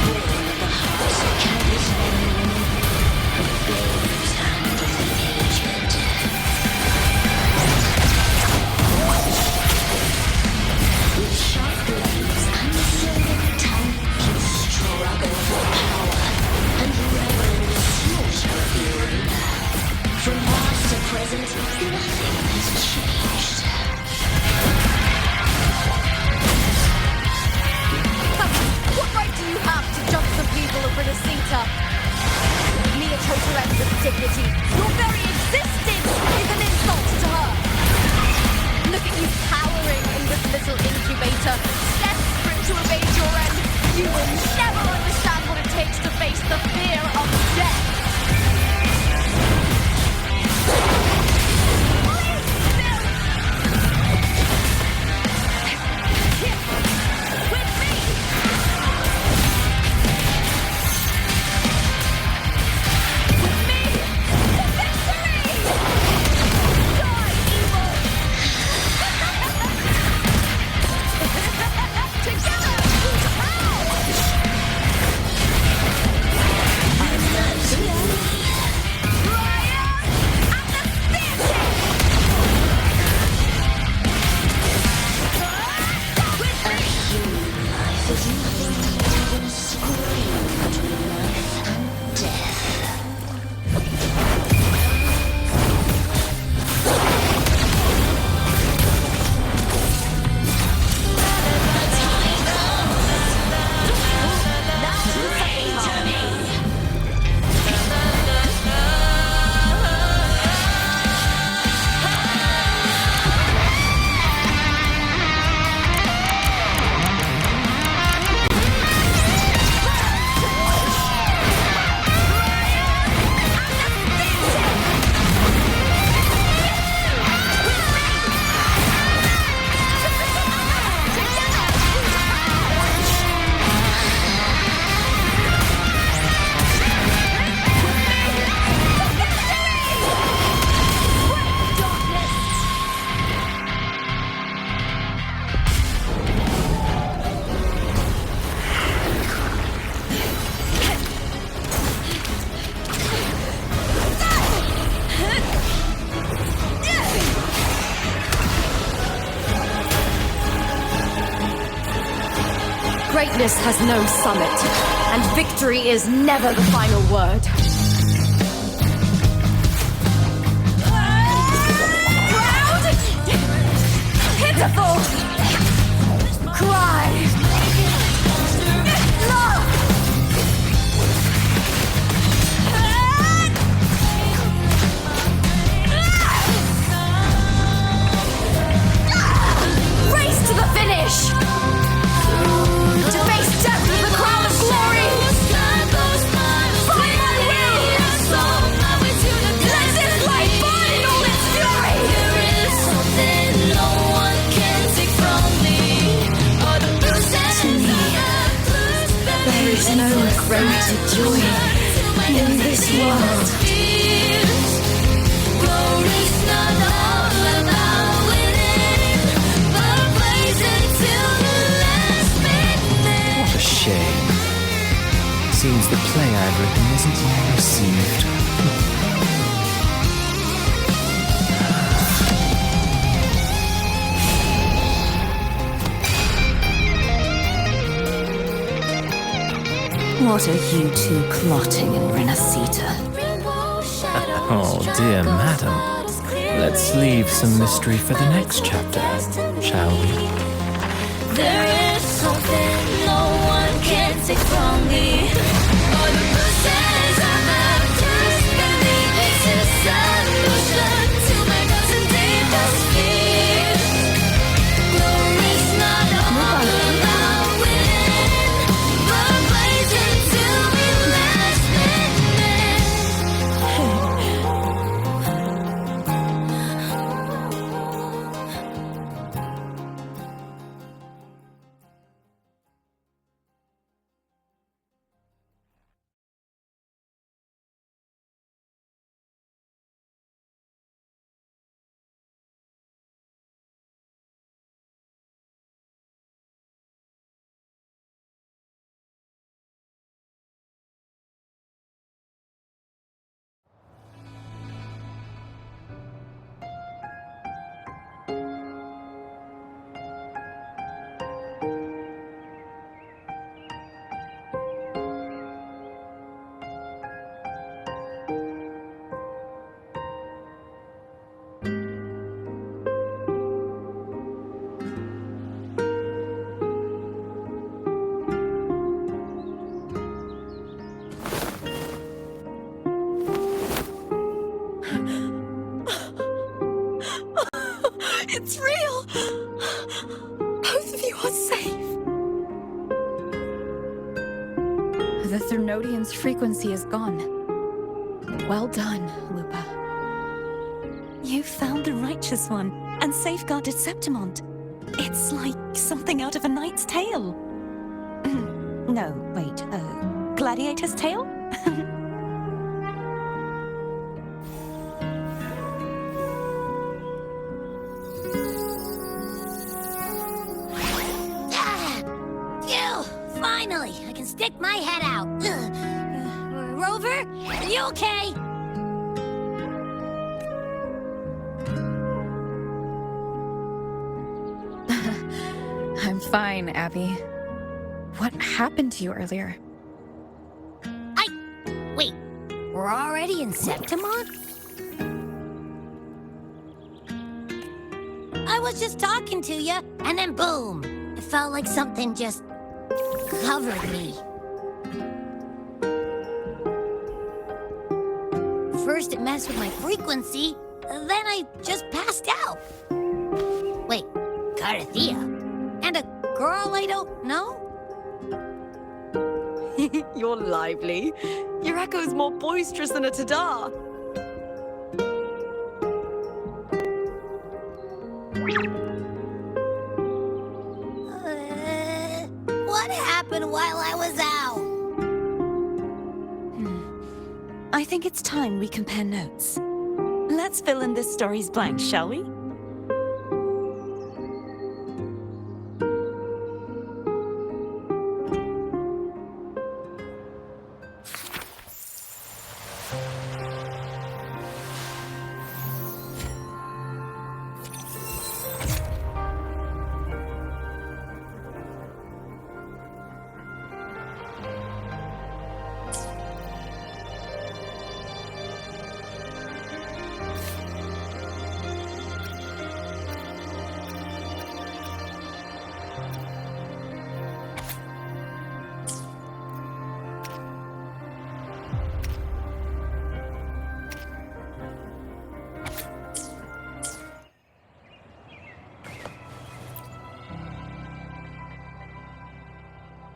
H: Born of the hearts of countless men and women, of babes and of the aged. With sharp blades and silver tongue, you struggle for power and revel in the slaughter of the arena. From past to present, nothing has changed.
A: What right do you have to judge the people of Renacita? Mere totems of dignity. Your very existence is an insult to her. Look at you cowering in this little incubator, desperate to evade your end. You will never understand what it takes to face the fear of death. Greatness has no summit, and victory is never the final word. Proud! Pitiful! Cry! Love! Race to the finish! To face death with the crown of glory! Fight my will! Let this light burn in all its fury! There is something no one can take from me. To me, there is no greater joy in this world.
E: What a shame. Seems the play I've written isn't well received.
F: What are you two plotting in Renacita?
E: Oh, dear madam. Let's leave some mystery for the next chapter, shall we?
H: There is something no one can take from me. All the bruises I have just beneath this is solution to my cousin David's fears. Glory's not all about winning, but blazing to be last minute.
A: It's real! Both of you are safe.
B: The Threnodian's frequency is gone. Well done, Lupa.
F: You found the Righteous One and safeguarded Septimont. It's like something out of a knight's tale. No, wait, gladiator's tale?
H: Finally, I can stick my head out. Rover, are you okay?
B: I'm fine, Abby. What happened to you earlier?
H: Wait, we're already in Septimont? I was just talking to you, and then boom! It felt like something just covered me. First it messed with my frequency, then I just passed out. Wait, Carthea? And a girl I don't know?
I: You're lively. Your echo's more boisterous than a Tadar.
H: What happened while I was out?
F: I think it's time we compare notes. Let's fill in this story's blanks, shall we?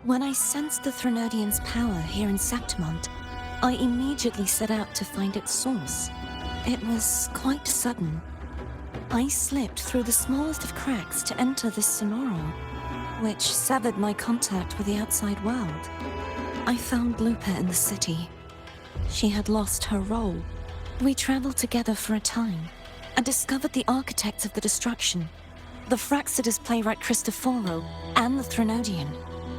F: When I sensed the Threnodian's power here in Septimont, I immediately set out to find its source. It was quite sudden. I slipped through the smallest of cracks to enter this sonoro, which severed my contact with the outside world. I found Lupa in the city. She had lost her role. We traveled together for a time and discovered the architects of the destruction, the Fraxidus playwright Cristoforo and the Threnodian.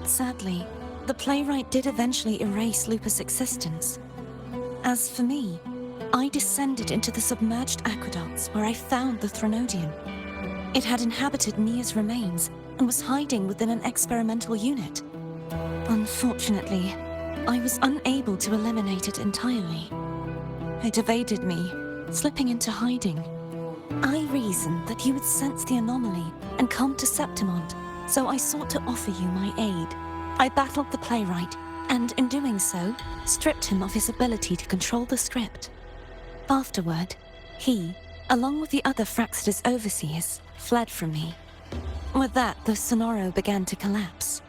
F: Sadly, the playwright did eventually erase Lupa's existence. As for me, I descended into the submerged aqueducts where I found the Threnodian. It had inhabited Nia's remains and was hiding within an experimental unit. Unfortunately, I was unable to eliminate it entirely. It evaded me, slipping into hiding. I reasoned that you would sense the anomaly and come to Septimont, so I sought to offer you my aid. I battled the playwright, and in doing so, stripped him of his ability to control the script. Afterward, he, along with the other Fraxidus overseers, fled from me. With that, the sonoro began to collapse.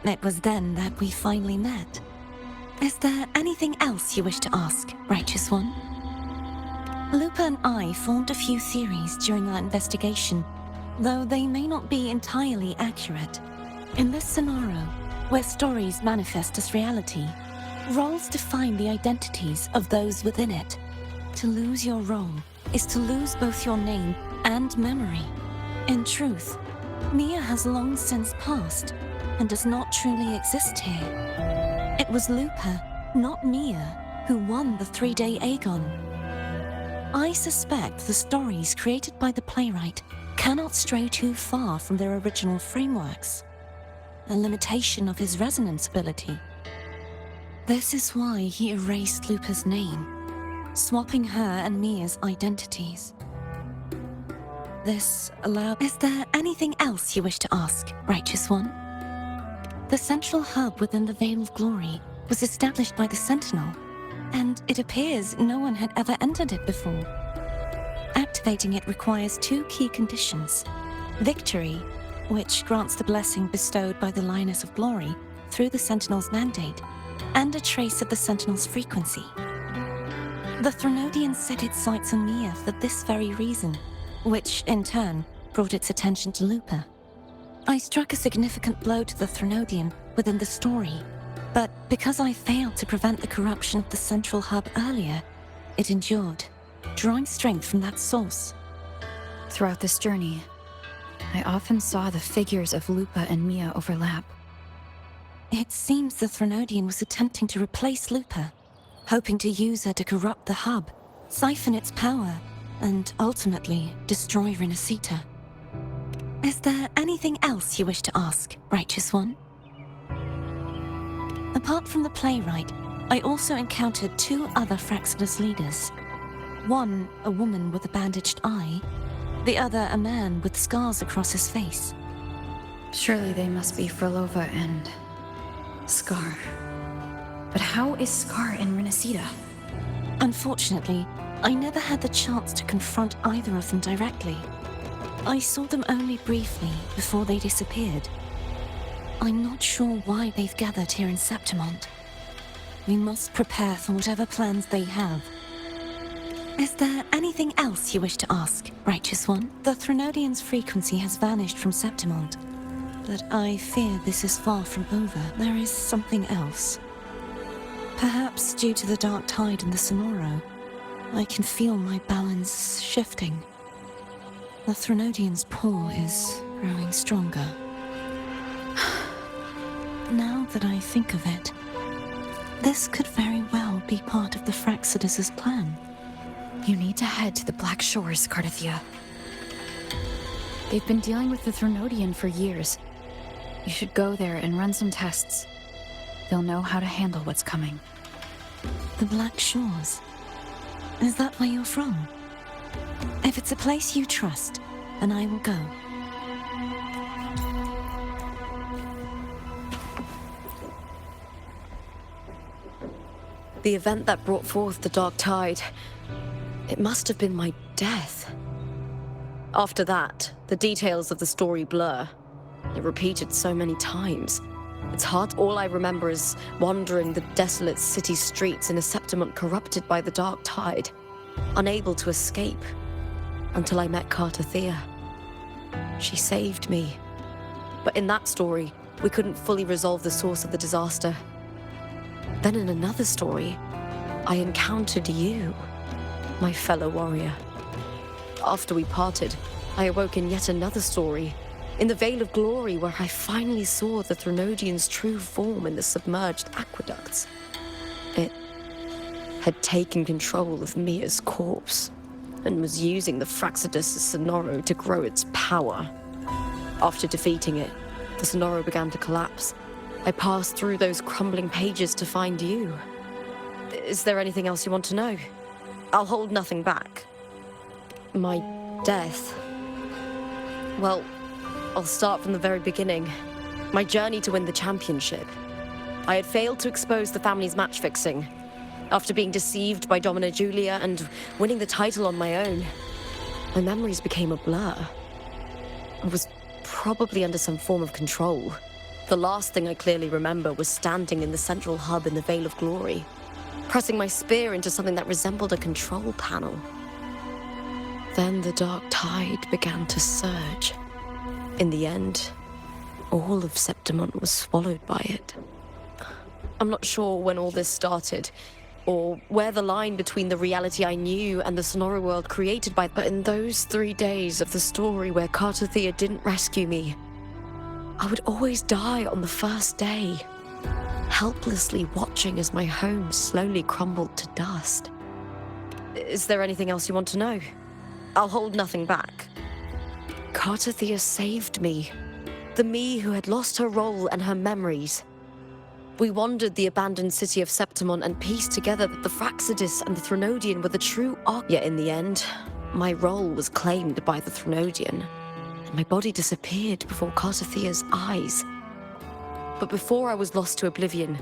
F: It was then that we finally met. Is there anything else you wish to ask, Righteous One? Lupa and I formed a few theories during our investigation, though they may not be entirely accurate. In this sonoro, where stories manifest as reality, roles define the identities of those within it. To lose your role is to lose both your name and memory. In truth, Nia has long since passed and does not truly exist here. It was Lupa, not Nia, who won the 3-day Aegon. I suspect the stories created by the playwright cannot stray too far from their original frameworks, a limitation of his resonance ability. This is why he erased Lupa's name, swapping her and Mia's identities. This allowed... Is there anything else you wish to ask, Righteous One? The central hub within the Veil of Glory was established by the Sentinel, and it appears no one had ever entered it before. Activating activating it requires two key conditions. Victory, which grants the blessing bestowed by the Lioness of Glory through the Sentinel's mandate, and a trace of the Sentinel's frequency. The Threnodian set its sights on Mia for this very reason, which, in turn, brought its attention to Lupa. I struck a significant blow to the Threnodian within the story, but because I failed to prevent the corruption of the central hub earlier, it endured, drawing strength from that source.
B: Throughout this journey, I often saw the figures of Lupa and Mia overlap.
F: It seems the Threnodian was attempting to replace Lupa, hoping to use her to corrupt the hub, siphon its power, and ultimately destroy Renacita. Is there anything else you wish to ask, Righteous One? Apart from the playwright, I also encountered two other Fraxidus leaders. One, a woman with a bandaged eye, the other a man with scars across his face.
B: Surely they must be Frolova and Scar. But how is Scar in Renacita?
F: Unfortunately, I never had the chance to confront either of them directly. I saw them only briefly before they disappeared. I'm not sure why they've gathered here in Septimont. We must prepare for whatever plans they have. Is there anything else you wish to ask, Righteous One? The Threnodian's frequency has vanished from Septimont, but I fear this is far from over. There is something else. Perhaps due to the dark tide in the Sonoro, I can feel my balance shifting. The Threnodian's pull is growing stronger. Now that I think of it, this could very well be part of the Fraxidus' plan.
B: You need to head to the Black Shores, Cardathia. They've been dealing with the Threnodian for years. You should go there and run some tests. They'll know how to handle what's coming.
F: The Black Shores? Is that where you're from? If it's a place you trust, then I will go.
A: The event that brought forth the dark tide, it must have been my death. After that, the details of the story blur. It repeated so many times. It's hard. All I remember is wandering the desolate city streets in a Septimont corrupted by the dark tide, unable to escape, until I met Cardathia. She saved me. But in that story, we couldn't fully resolve the source of the disaster. Then in another story, I encountered you, my fellow warrior. After we parted, I awoke in yet another story, in the Veil of Glory, where I finally saw the Threnodian's true form in the submerged aqueducts. It had taken control of Mia's corpse, and was using the Fraxidus' Sonoro to grow its power. After defeating it, the Sonoro began to collapse. I passed through those crumbling pages to find you. Is there anything else you want to know? I'll hold nothing back. My death. Well, I'll start from the very beginning. My journey to win the championship. I had failed to expose the family's match fixing. After being deceived by Domina Julia and winning the title on my own, my memories became a blur. I was probably under some form of control. The last thing I clearly remember was standing in the central hub in the Veil of Glory, pressing my spear into something that resembled a control panel. Then the dark tide began to surge. In the end, all of Septimont was swallowed by it. I'm not sure when all this started, or where the line between the reality I knew and the Sonoro world created but in those 3 days of the story where Cardathia didn't rescue me, I would always die on the first day, helplessly watching as my home slowly crumbled to dust. Is there anything else you want to know? I'll hold nothing back. Cardathia saved me, the me who had lost her role and her memories. We wandered the abandoned city of Septimont and pieced together that the Fraxidus and the Threnodian were the true Yet in the end, my role was claimed by the Threnodian, and my body disappeared before Cardathia's eyes. But before I was lost to oblivion,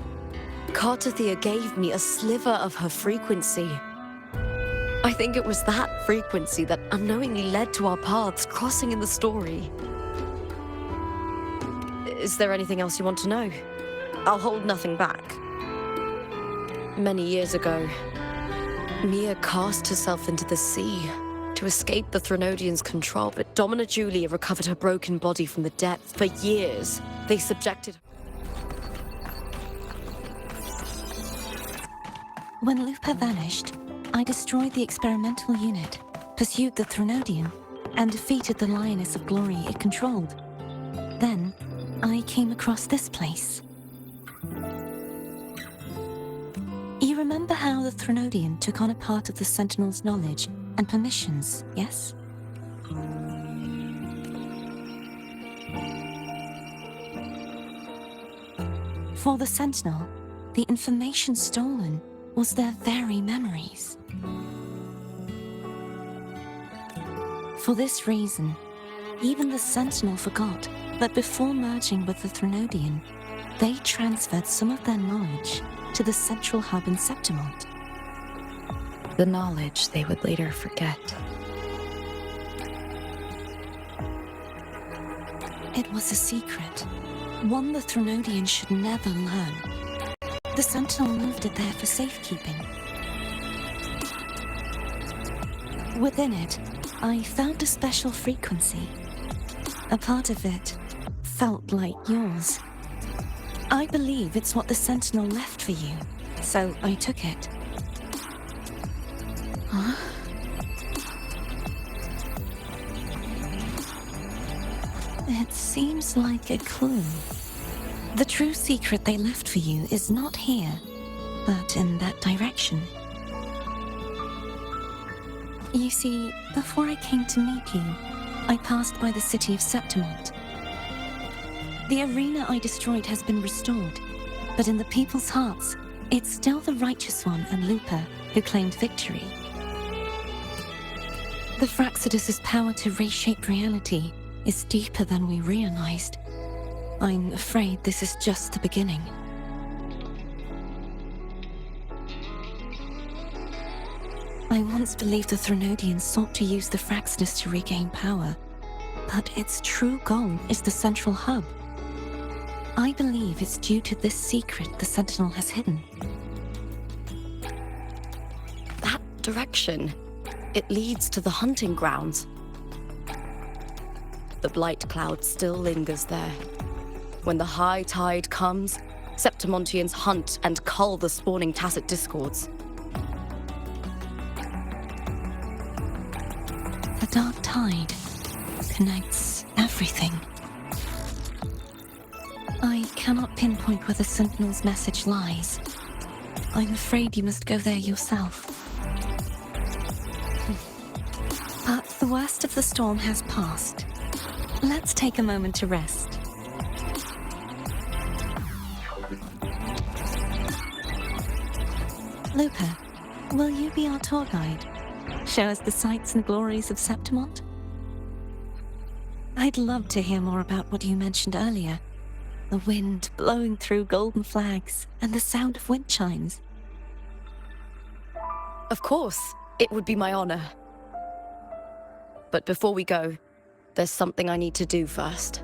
A: Cardathia gave me a sliver of her frequency.
I: I think it was that frequency that unknowingly led to our paths crossing in the story. Is there anything else you want to know? I'll hold nothing back. Many years ago, Mia cast herself into the sea to escape the Threnodians' control, but Domina Julia recovered her broken body from the depths. For years, they subjected her.
F: When Lupa vanished, I destroyed the experimental unit, pursued the Threnodian, and defeated the Lioness of Glory it controlled. Then, I came across this place. You remember how the Threnodian took on a part of the Sentinel's knowledge and permissions, yes? For the Sentinel, the information stolen was their very memories. For this reason, even the Sentinel forgot that before merging with the Threnodian, they transferred some of their knowledge to the central hub in Septimont.
B: The knowledge they would later forget.
F: It was a secret, one the Threnodian should never learn. The Sentinel moved it there for safekeeping. Within it, I found a special frequency. A part of it felt like yours. I believe it's what the Sentinel left for you, so I took it. Huh? It seems like a clue. The true secret they left for you is not here, but in that direction. You see, before I came to meet you, I passed by the city of Septimont. The arena I destroyed has been restored, but in the people's hearts, it's still the Righteous One and Lupa who claimed victory. The Fraxidus' power to reshape reality is deeper than we realized. I'm afraid this is just the beginning. I once believed the Threnodians sought to use the Fraxidus to regain power, but its true goal is the central hub. I believe it's due to this secret the Sentinel has hidden.
A: That direction, it leads to the hunting grounds. The blight cloud still lingers there. When the high tide comes, Septimontians hunt and cull the spawning Tacit discords.
F: The dark tide connects everything. I cannot pinpoint where the Sentinel's message lies. I'm afraid you must go there yourself. But the worst of the storm has passed. Let's take a moment to rest. Lupa, will you be our tour guide? Show us the sights and glories of Septimont? I'd love to hear more about what you mentioned earlier. The wind blowing through golden flags and the sound of wind chimes.
A: Of course, it would be my honor. But before we go, there's something I need to do first.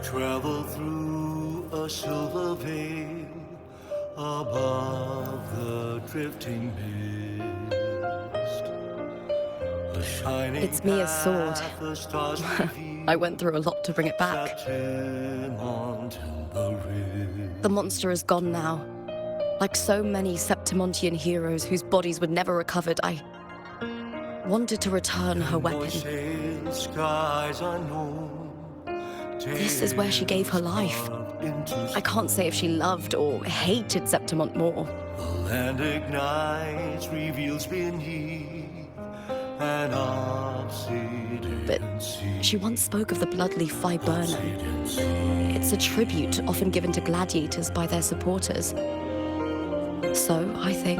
J: Travel through a silver veil above the drifting mist. A shining
A: It's Mia's sword.
J: path, the stars reveal,
A: I went through a lot to bring it back.
J: Septimont in the rim.
A: The monster is gone now. Like so many Septimontian heroes whose bodies were never recovered, I wanted to return her weapon.
J: Skies unknown.
A: This is where she gave her life. I can't say if she loved or hated Septimont more.
J: The land ignites, reveals beneath an obsidian
A: but she once spoke of the bloodleaf viburnum. It's a tribute often given to gladiators by their supporters. So, I think,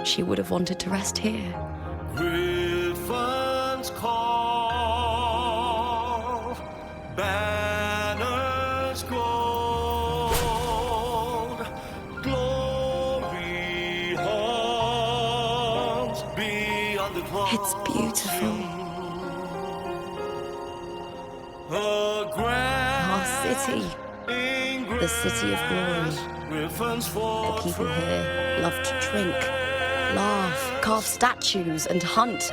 A: she would have wanted to rest here.
J: Griffins call, banners gold, glory haunts beyond the clouds.
A: It's beautiful. Our city, the city of glory. The people here love to drink, laugh, carve statues, and hunt.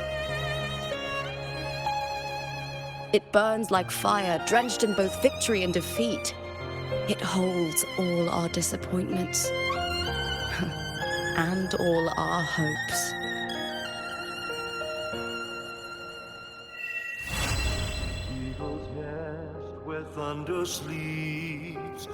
A: It burns like fire, drenched in both victory and defeat. It holds all our disappointments and all our hopes.
J: Eagle's nest where thunder sleeps.